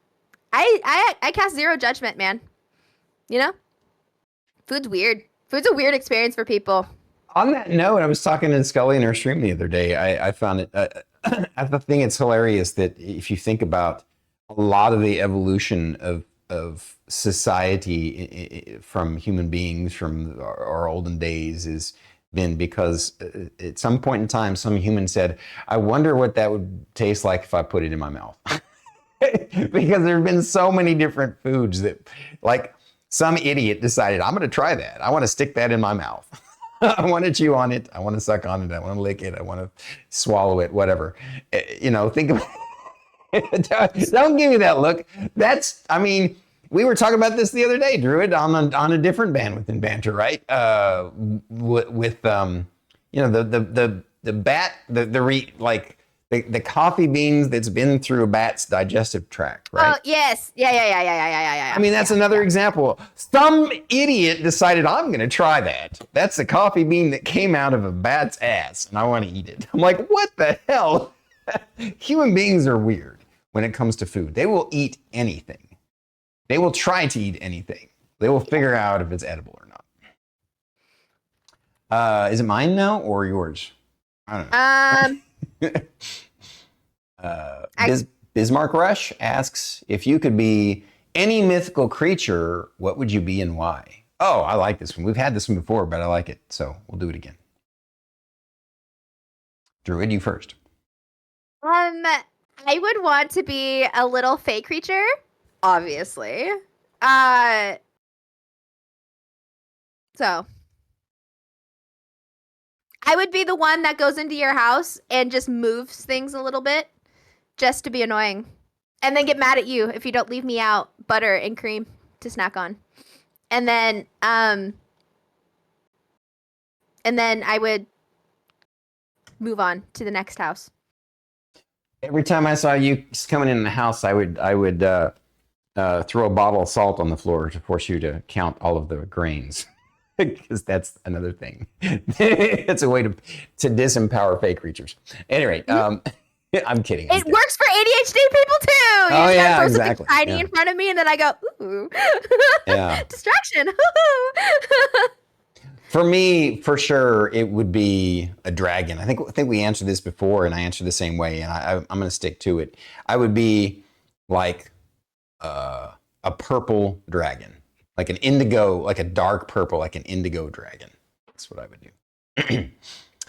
I cast zero judgment, man. You know? Food's weird. Food's a weird experience for people. On that note, I was talking to Scully in her stream the other day. I found it, I think it's hilarious that if you think about a lot of the evolution of society from human beings from our olden days has been because at some point in time, some human said, I wonder what that would taste like if I put it in my mouth. Because there have been so many different foods that, like, some idiot decided, I'm going to try that. I want to stick that in my mouth. I want to chew on it. I want to suck on it. I want to lick it. I want to swallow it, whatever. Think of don't give me that look. We were talking about this the other day, Druid, on a different Bandwidth and Banter, right? With the bat, the coffee beans that's been through a bat's digestive tract, right? Oh, yes. Yeah. That's another example. Some idiot decided, I'm going to try that. That's a coffee bean that came out of a bat's ass, and I want to eat it. I'm like, what the hell? Human beings are weird when it comes to food. They will eat anything. They will try to eat anything. They will figure out if it's edible or not. Is it mine now or yours? I don't know. Bismarck Rush asks, if you could be any mythical creature, what would you be and why? Oh, I like this one. We've had this one before, but I like it. So we'll do it again. Druid, you first. I would want to be a little fey creature, obviously. So I would be the one that goes into your house and just moves things a little bit just to be annoying. And then get mad at you if you don't leave me out butter and cream to snack on. And then I would move on to the next house. Every time I saw you coming in the house, I would throw a bottle of salt on the floor to force you to count all of the grains, because that's another thing. It's a way to disempower fake creatures. Anyway, I'm kidding. It works for ADHD people too. Oh yeah, exactly. Tiny in front of me, and then I go, ooh, yeah, distraction. For me, for sure, it would be a dragon. I think we answered this before, and I answered the same way, and I'm going to stick to it. I would be like a purple dragon, like an indigo, like a dark purple, like an indigo dragon. That's what I would do.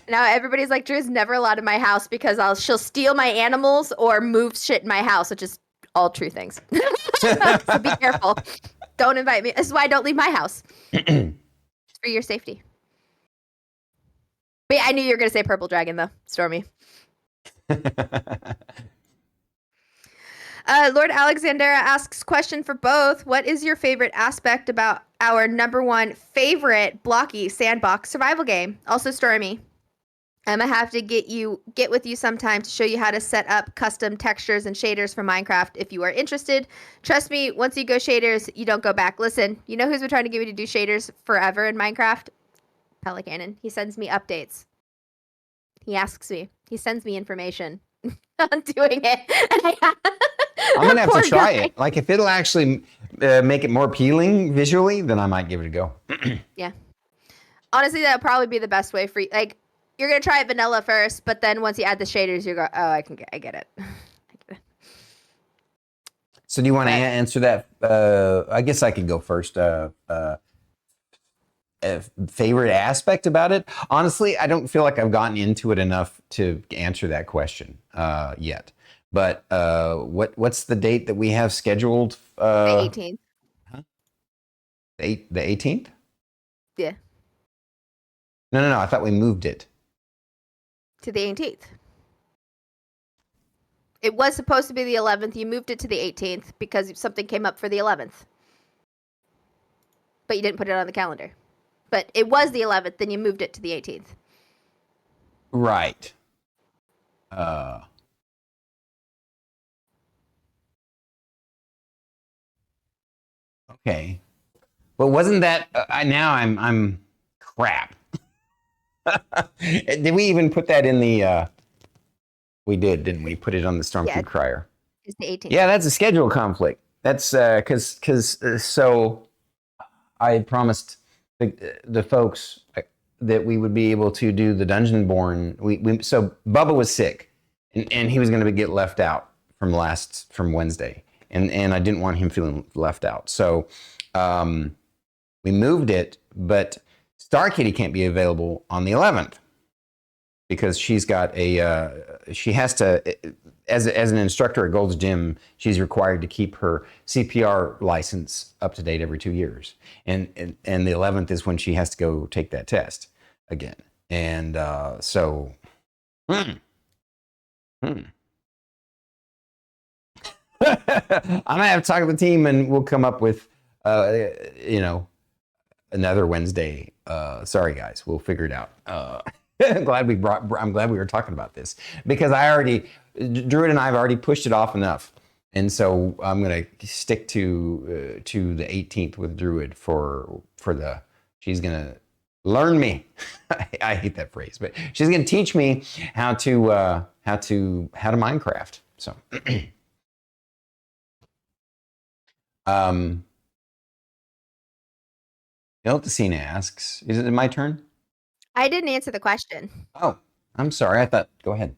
Now everybody's like, Drew's never allowed in my house because she'll steal my animals or move shit in my house, which is all true things. So be careful. Don't invite me. This is why I don't leave my house. For your safety. But yeah, I knew you were going to say purple dragon, though, Stormy. Lord Alexander asks, question for both. What is your favorite aspect about our #1 favorite blocky sandbox survival game? Also, Stormy, I'm going to have to get with you sometime to show you how to set up custom textures and shaders for Minecraft if you are interested. Trust me, once you go shaders, you don't go back. Listen, you know who's been trying to get me to do shaders forever in Minecraft? Pelicanon. He sends me updates. He asks me. He sends me information on doing it. I'm going to have to try it. Like, if it'll actually make it more appealing visually, then I might give it a go. Yeah. Honestly, that would probably be the best way for you. Like, you're going to try it vanilla first, but then once you add the shaders, you go, oh, I get it. So do you want to answer that? I guess I could go first. Favorite aspect about it? Honestly, I don't feel like I've gotten into it enough to answer that question yet. But what's the date that we have scheduled? The 18th. Huh? The 18th? Yeah. No. I thought we moved it To the 18th. It was supposed to be the 11th. You moved it to the 18th because something came up for the 11th. But you didn't put it on the calendar. But it was the 11th, then you moved it to the 18th. Right. Okay. But wasn't that now I'm crap. Did we even put that in the we did, didn't we? Put it on the Stormcube Crier. It's the 18th. Yeah, that's a schedule conflict. That's because so I had promised the folks that we would be able to do the Dungeonborn. So Bubba was sick, and he was going to get left out from Wednesday, and I didn't want him feeling left out. So we moved it, but Star Kitty can't be available on the 11th because she's got she has to, as an instructor at Gold's Gym, she's required to keep her CPR license up to date every 2 years. And the 11th is when she has to go take that test. again. And so, I'm gonna have to talk to the team, and we'll come up with, another Wednesday. Sorry, guys, we'll figure it out. I'm glad we were talking about this, because Druid and I have already pushed it off enough. And so I'm going to stick to the 18th with Druid she's going to learn me. I hate that phrase, but she's going to teach me how to Minecraft. So, Iltacine asks, is it my turn? I didn't answer the question. Oh, I'm sorry. Go ahead.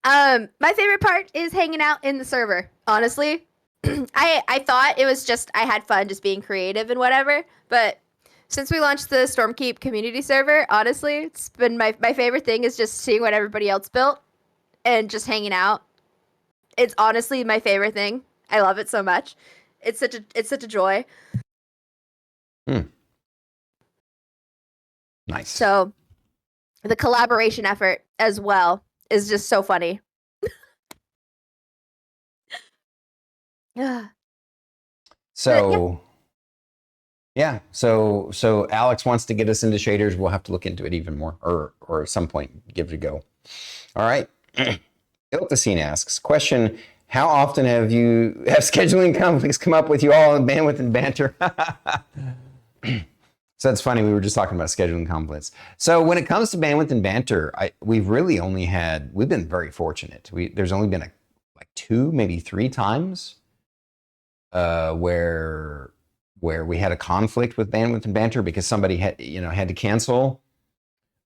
My favorite part is hanging out in the server, honestly. I thought it was just, I had fun just being creative and whatever, but since we launched the Stormkeep community server, honestly, it's been my favorite thing is just seeing what everybody else built and just hanging out. It's honestly my favorite thing. I love it so much. It's such a joy. Nice. So the collaboration effort as well is just so funny. So Alex wants to get us into shaders. We'll have to look into it even more, or at some point give it a go. All right. Iltacine asks, question, how often have scheduling conflicts come up with you all in Bandwidth and Banter? So that's funny. We were just talking about scheduling conflicts. So when it comes to Bandwidth and Banter, we've been very fortunate. There's only been like 2, maybe 3 times where we had a conflict with Bandwidth and Banter because somebody had to cancel.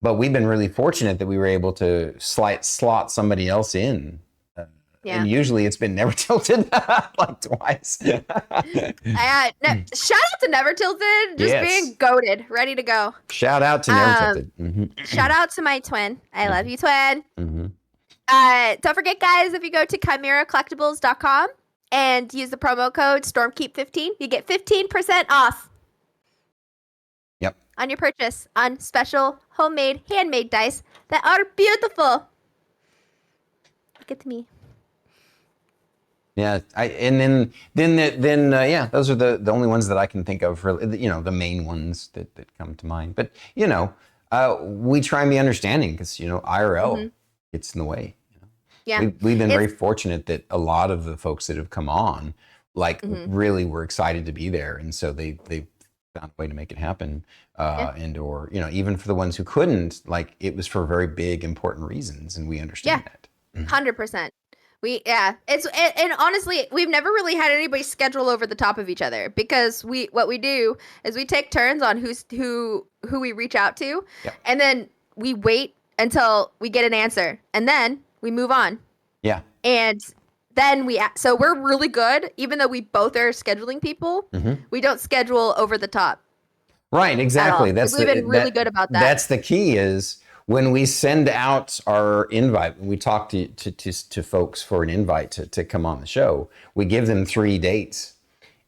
But we've been really fortunate that we were able to slot somebody else in. And usually it's been Never Tilted like twice. Shout out to Never Tilted, just being goated, ready to go. Shout out to Never Tilted. Mm-hmm. Shout out to my twin. I love you, twin. Mm-hmm. Don't forget, guys, if you go to chimeracollectibles.com and use the promo code StormKeep15, you get 15% off. Yep. On your purchase on special homemade, handmade dice that are beautiful. Look at me. Yeah, those are the only ones that I can think of for the main ones that come to mind. But we try and be understanding because IRL gets in the way. Yeah, we've been very fortunate that a lot of the folks that have come on, really were excited to be there, and so they found a way to make it happen. And or even for the ones who couldn't, it was for very big important reasons, and we understand that. 100%. And honestly, we've never really had anybody schedule over the top of each other because what we do is we take turns on who we reach out to, and then we wait until we get an answer, and then we move on. Yeah. And then so we're really good, even though we both are scheduling people. We don't schedule over the top. Right. Exactly. We've been really good about that. That's the key is. When we send out our invite, when we talk to folks for an invite to come on the show, we give them 3 dates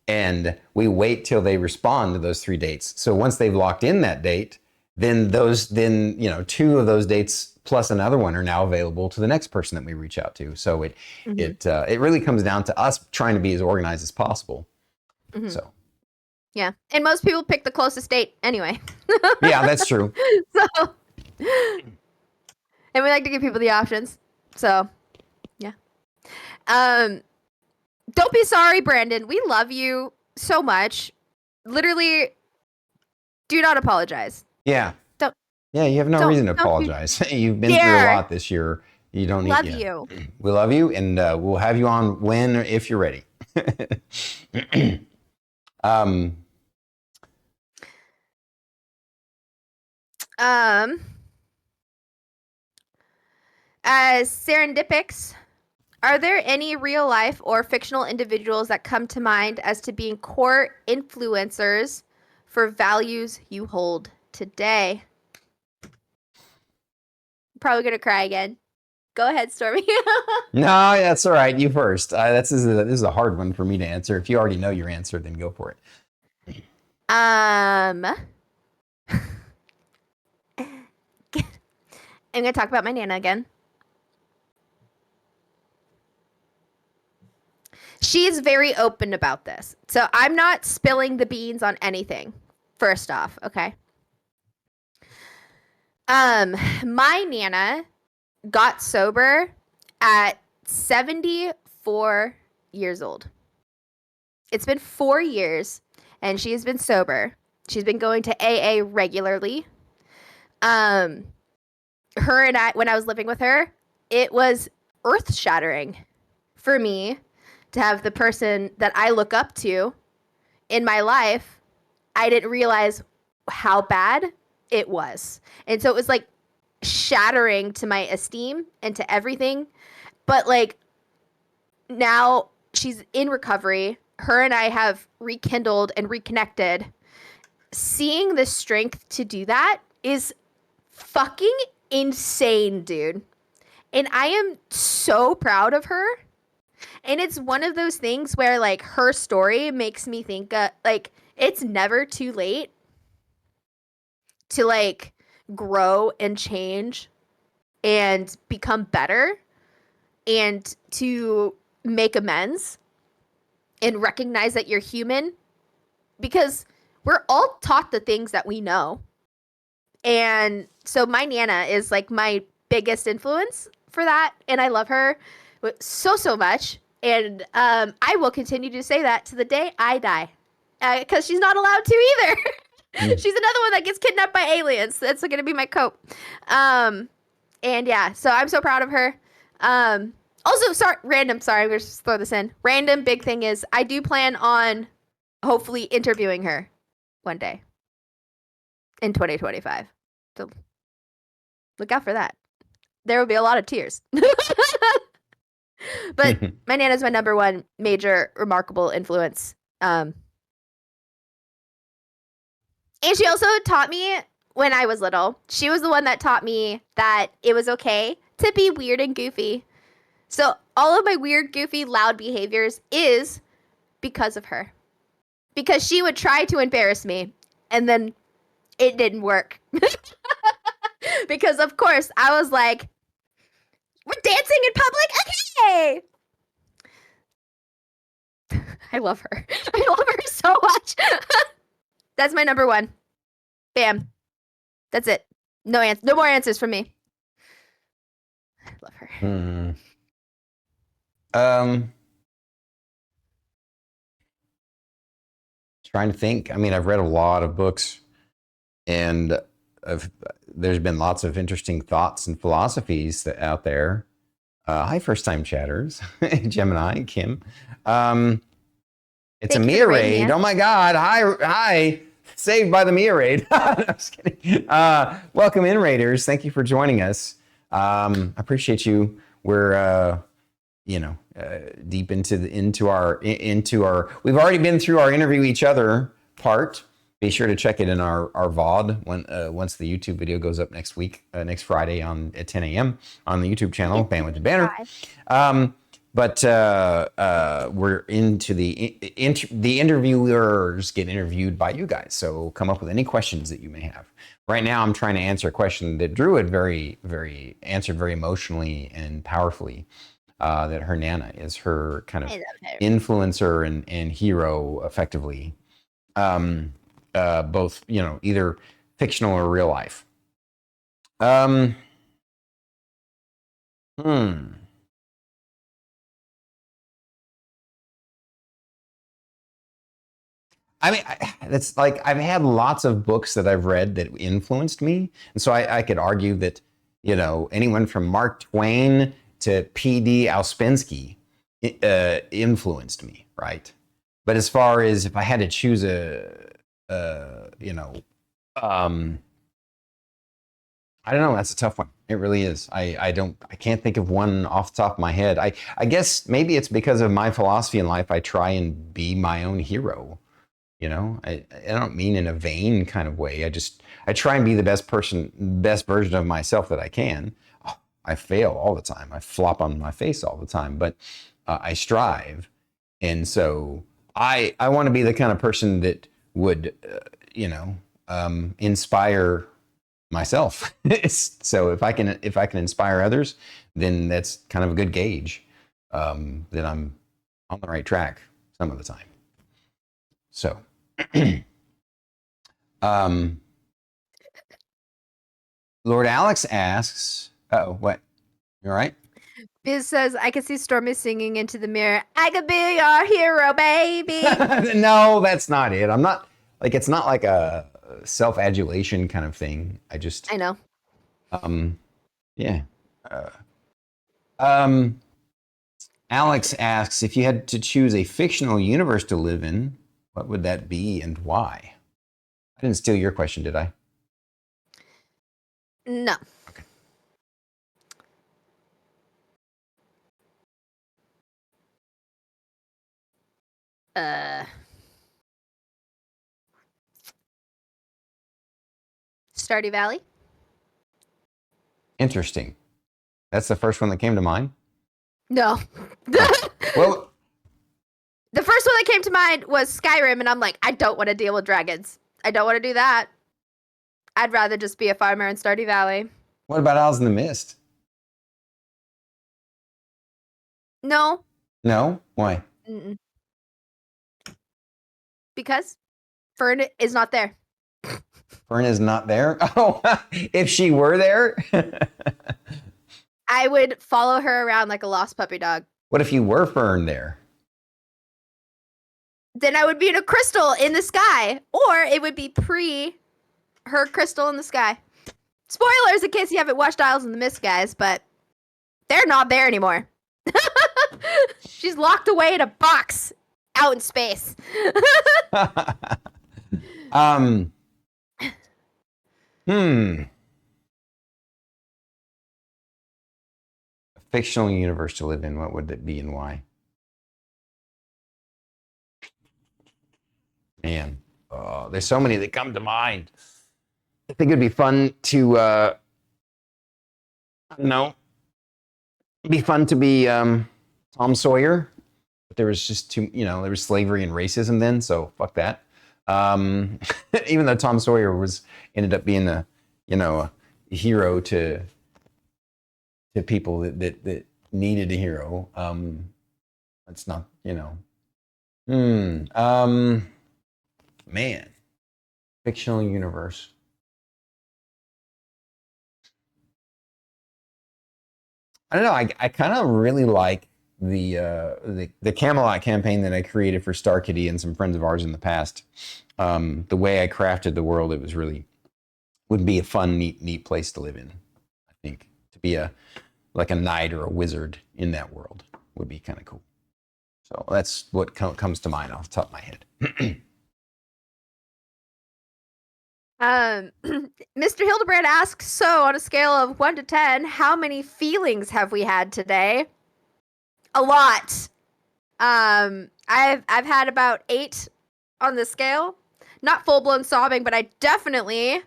and we wait till they respond to those 3 dates. So once they've locked in that date, then 2 of those dates plus another one are now available to the next person that we reach out to. So it really comes down to us trying to be as organized as possible. So. Yeah. And most people pick the closest date anyway. Yeah, that's true. So. And we like to give people the options. So, yeah. Don't be sorry, Brandon. We love you so much. Literally, do not apologize. Yeah. Don't. Yeah, you have no reason to apologize. You've been through a lot this year. You don't need to. Love you. We love you, and we'll have you on when or if you're ready. As Serendipics, are there any real life or fictional individuals that come to mind as to being core influencers for values you hold today? I'm probably gonna cry again. Go ahead, Stormy. No, that's all right. You first. This is a hard one for me to answer. If you already know your answer, then go for it. I'm going to talk about my Nana again. She's very open about this. So I'm not spilling the beans on anything. First off, okay? My Nana got sober at 74 years old. It's been 4 years and she has been sober. She's been going to AA regularly. Her and I, when I was living with her, it was earth-shattering for me to have the person that I look up to in my life. I didn't realize how bad it was. And so it was like shattering to my esteem and to everything. But like now she's in recovery. Her and I have rekindled and reconnected. Seeing the strength to do that is fucking insane, dude. And I am so proud of her. And it's one of those things where like her story makes me think like it's never too late to like grow and change and become better and to make amends and recognize that you're human, because we're all taught the things that we know. And so my Nana is like my biggest influence for that. And I love her so much. And I will continue to say that to the day I die, because she's not allowed to either. She's another one that gets kidnapped by aliens. That's going to be my cope. And yeah, so I'm so proud of her. Also, sorry, I'm going to just throw this in. Random big thing is I do plan on hopefully interviewing her one day in 2025. So look out for that. There will be a lot of tears. But my Nana's my number one major remarkable influence. And she also taught me when I was little. She was the one that taught me that it was okay to be weird and goofy. So all of my weird, goofy, loud behaviors is because of her. Because she would try to embarrass me, and then it didn't work. Because, of course, I was like, we're dancing in public? Okay! I love her. I love her so much. That's my number one. Bam. That's it. No more answers from me. I love her. Trying to think. I mean, I've read a lot of books, and there's been lots of interesting thoughts and philosophies out there. Hi, first-time chatters, Gemini, Kim. It's a Mia raid. Oh my God! Hi! Saved by the Mia raid. No, I'm just kidding. Welcome in, raiders. Thank you for joining us. I appreciate you. We're deep into our. We've already been through our interview each other part. Be sure to check it in our VOD once the YouTube video goes up next Friday at 10 a.m. on the YouTube channel, Bandwidth and Banter. But we're into the interviewers get interviewed by you guys. So come up with any questions that you may have. Right now, I'm trying to answer a question that Drew had answered very emotionally and powerfully. That her Nana is her kind of influencer and hero, effectively. Both, either fictional or real life. I mean, that's like, I've had lots of books that I've read that influenced me. And so I could argue that, anyone from Mark Twain to P.D. Ouspensky influenced me, right? But as far as if I had to choose I don't know. That's a tough one. It really is. I can't think of one off the top of my head. I guess maybe it's because of my philosophy in life. I try and be my own hero. I don't mean in a vain kind of way. I try and be the best version of myself that I can. I fail all the time. I flop on my face all the time, but I strive. And so I want to be the kind of person that would, inspire myself. So if I can inspire others, then that's kind of a good gauge that I'm on the right track some of the time. So, Lord Alex asks, "Oh, what? You all right?" Biz says, I can see Stormy singing into the mirror, I could be your hero, baby. No, that's not it. I'm not like, it's not like a self-adulation kind of thing. I know. Yeah. Um, Alex asks, if you had to choose a fictional universe to live in, what would that be and why? I didn't steal your question, did I? No. Okay. Stardew Valley? Interesting. That's the first one that came to mind. No. Well, The first one that came to mind was Skyrim, and I'm like, I don't want to deal with dragons. I don't want to do that. I'd rather just be a farmer in Stardew Valley. what about Owls in the Mist? No. No? Why? Mm-mm. Because Fern is not there. Fern is not there? Oh, if she were there? I would follow her around like a lost puppy dog. What if you were Fern there? Then I would be in a crystal in the sky, or it would be her crystal in the sky. Spoilers in case you haven't watched Isles in the Mist, guys, but they're not there anymore. She's locked away in a box out in space. A fictional universe to live in, what would it be and why? Man, there's so many that come to mind. I think it'd be fun to, I don't know, it'd be fun to be Tom Sawyer. But there was just there was slavery and racism then, so fuck that. Even though Tom Sawyer ended up being a hero to people that needed a hero. That's not, man, fictional universe. I don't know. I kind of really like the Camelot campaign that I created for Star Kitty and some friends of ours in the past. The way I crafted the world, it was would be a fun, neat place to live in. I think to be like a knight or a wizard in that world would be kind of cool. So that's what comes to mind off the top of my head. Mr. Hildebrand asks, so on a scale of 1 to 10, how many feelings have we had today? A lot. I've had about 8 on the scale. Not full-blown sobbing, but I definitely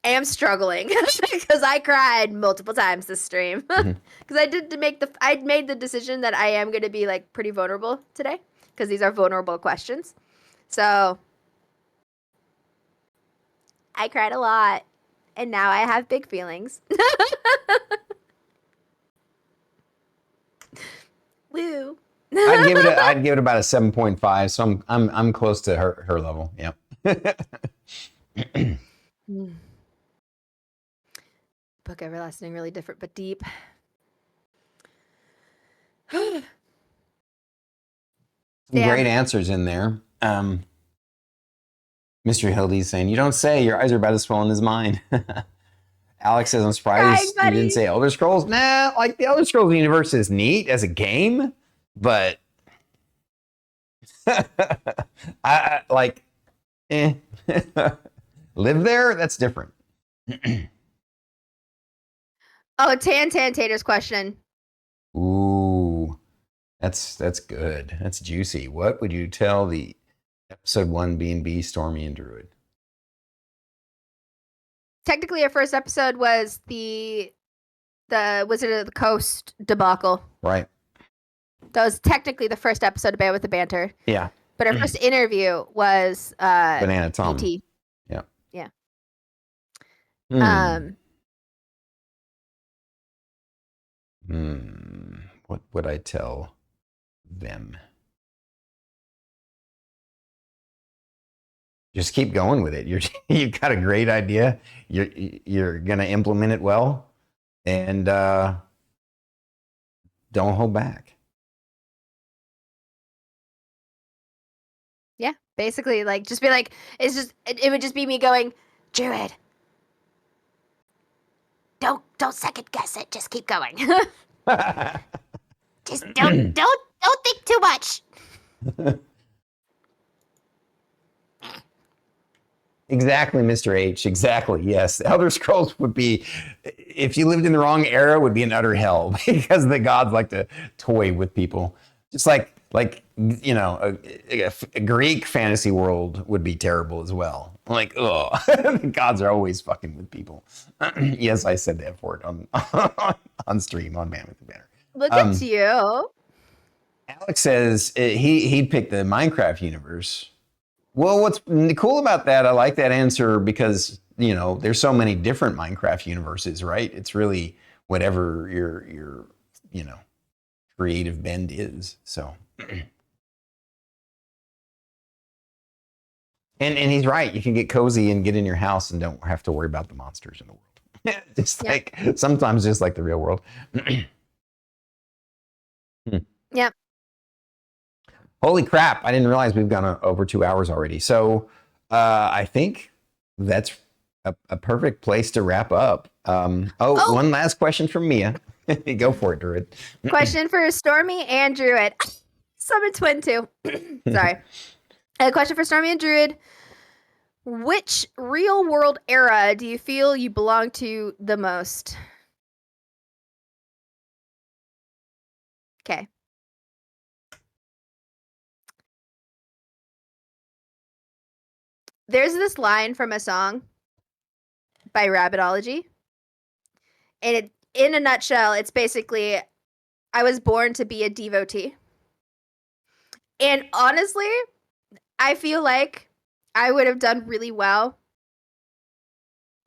am struggling because I cried multiple times this stream. Because I made the decision that I am going to be like pretty vulnerable today because these are vulnerable questions. So I cried a lot, and now I have big feelings. Woo. I'd give it about a 7.5. So I'm close to her level. Yep. Book Everlasting, really different but deep. Some great answers in there. Mr. Hildy's saying, you don't say, your eyes are about as swollen as mine. Alex says, I'm surprised you didn't say Elder Scrolls. Nah, like the Elder Scrolls universe is neat as a game, but I like, live there? That's different. Oh, Tan Tater's question. Ooh, that's good. That's juicy. What would you tell the episode 1 B&B Stormy and Druid? Technically, our first episode was the Wizard of the Coast debacle. Right. That was technically the first episode of Bandwidth and Banter. Yeah. But our first interview was Banana Tom. ET. Yeah. Yeah. Hmm. Um, What would I tell them? Just keep going with it. You've got a great idea. You're gonna implement it well, and don't hold back. yeah, basically, like, just be like, it would just be me going, Druid, don't second guess it. Just keep going. Just don't think too much. Exactly, Mr. H. Exactly. Yes. Elder Scrolls would be, if you lived in the wrong era, would be an utter hell because the gods like to toy with people. Just like a Greek fantasy world would be terrible as well. Like, oh, the gods are always fucking with people. Yes, I said that for it on stream on Bandwidth and Banter. Look at you. Alex says he'd pick the Minecraft universe. Well, what's cool about that, I like that answer because, there's so many different Minecraft universes, right? It's really whatever your creative bend is. So, and he's right. You can get cozy and get in your house and don't have to worry about the monsters in the world. Sometimes just like the real world. Yep. Holy crap. I didn't realize we've gone over 2 hours already. So I think that's a perfect place to wrap up. One last question from Mia. Go for it, Druid. Question for Stormy and Druid. Summon Twin too. Sorry. A question for Stormy and Druid. Which real world era do you feel you belong to the most? Okay. There's this line from a song by Rabbitology. And in a nutshell, it's basically, I was born to be a devotee. And honestly, I feel like I would have done really well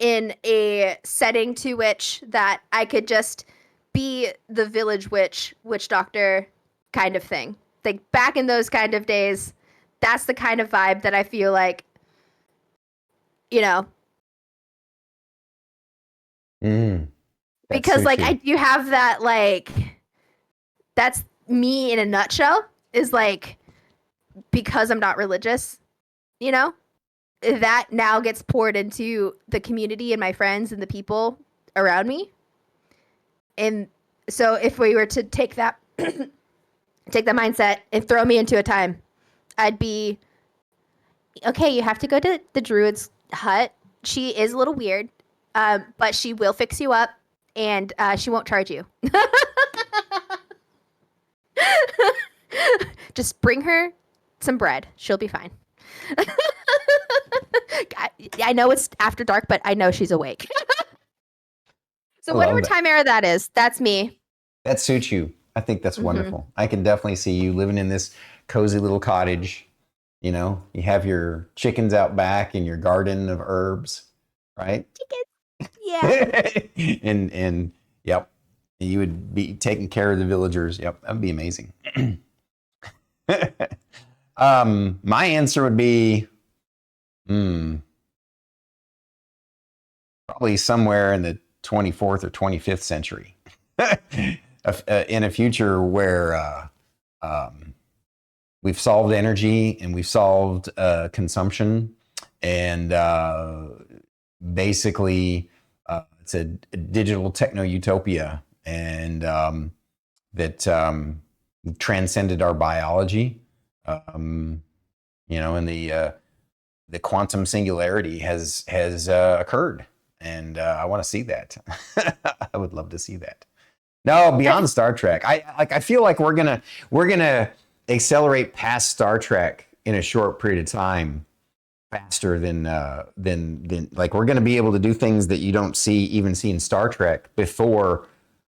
in a setting to which that I could just be the village witch doctor kind of thing. Like back in those kind of days, that's the kind of vibe that I feel like, because like I do have that, like, that's me in a nutshell, is like, because I'm not religious, that now gets poured into the community and my friends and the people around me. And so if we were to take that mindset and throw me into a time, I'd be, okay, you have to go to the druid's hut. She is a little weird, but she will fix you up, and she won't charge you. Just bring her some bread. She'll be fine. I know it's after dark, but I know she's awake. So whatever time era that is, that's me. That suits you. I think that's wonderful. I can definitely see you living in this cozy little cottage. You have your chickens out back and your garden of herbs, right? Chickens. Yeah. and yep, you would be taking care of the villagers. Yep, that'd be amazing. My answer would be, probably somewhere in the 24th or 25th century, in a future where we've solved energy and we've solved consumption, and basically it's a digital techno utopia, and that transcended our biology. And the quantum singularity has occurred, and I want to see that. I would love to see that. No, beyond Star Trek, I feel like we're gonna accelerate past Star Trek in a short period of time, faster than like, we're gonna be able to do things that you don't even see in Star Trek before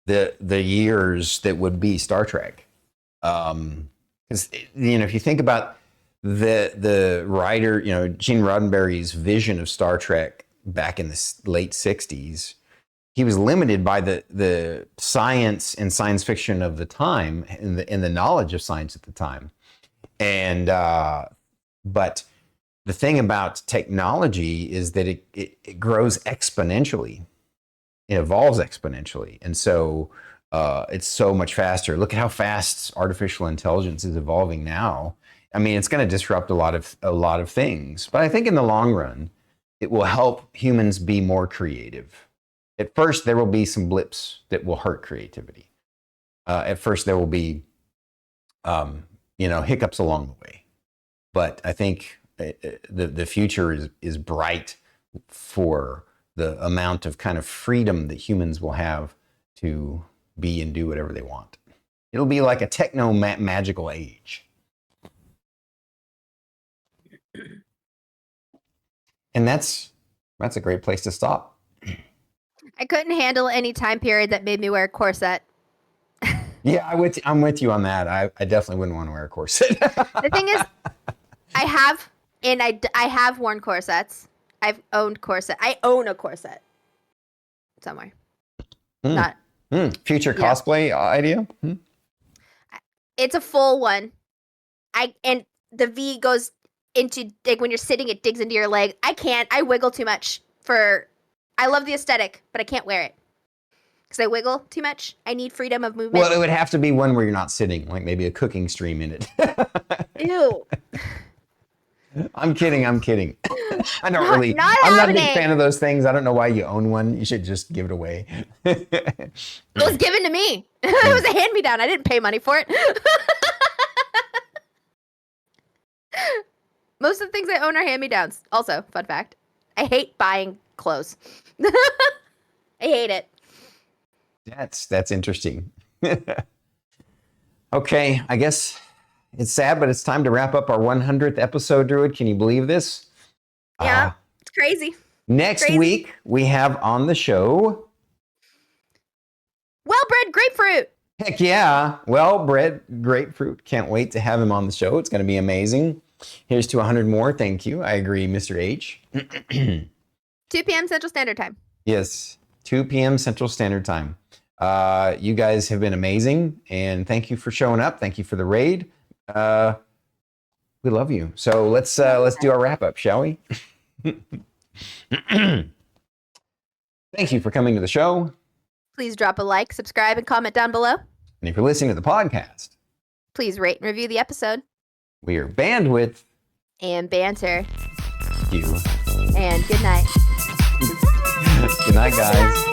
the years that would be Star Trek. Because if you think about the writer, Gene Roddenberry's vision of Star Trek, back in the late 60s, he was limited by the science and science fiction of the time and the knowledge of science at the time. And but the thing about technology is that it grows exponentially. It evolves exponentially. And so it's so much faster. Look at how fast artificial intelligence is evolving now. I mean, it's going to disrupt a lot of things. But I think in the long run, it will help humans be more creative. At first, there will be some blips that will hurt creativity. At first, there will be, hiccups along the way. But I think the future is bright for the amount of kind of freedom that humans will have to be and do whatever they want. It'll be like a techno magical age. And that's a great place to stop. I couldn't handle any time period that made me wear a corset. Yeah, I'm with you on that. I definitely wouldn't want to wear a corset. The thing is, I have worn corsets. I've owned corset. I own a corset somewhere. Not future cosplay idea. It's a full one. And the V goes into, like, when you're sitting, it digs into your leg. I wiggle too much I love the aesthetic, but I can't wear it because I wiggle too much. I need freedom of movement. Well, it would have to be one where you're not sitting, like maybe a cooking stream in it. Ew. I'm kidding. I'm not a big fan of those things. I don't know why you own one. You should just give it away. It was given to me. It was a hand-me-down. I didn't pay money for it. Most of the things I own are hand-me-downs. Also, fun fact, I hate buying clothes. I hate it. That's interesting. Okay, I guess it's sad, but it's time to wrap up our 100th episode, Druid. Can you believe this? Yeah, it's crazy. Next week, we have on the show... Well-bred grapefruit. Heck yeah. Well-bred grapefruit. Can't wait to have him on the show. It's going to be amazing. Here's to 100 more. Thank you. I agree, Mr. H. 2 p.m. Central Standard Time. Yes, 2 p.m. Central Standard Time. You guys have been amazing, and thank you for showing up. Thank you for the raid. We love you. So let's do our wrap up, shall we? Thank you for coming to the show. Please drop a like, subscribe, and comment down below. And if you're listening to the podcast, please rate and review the episode. We are Bandwidth and Banter. Thank you. And good night. Good night, guys.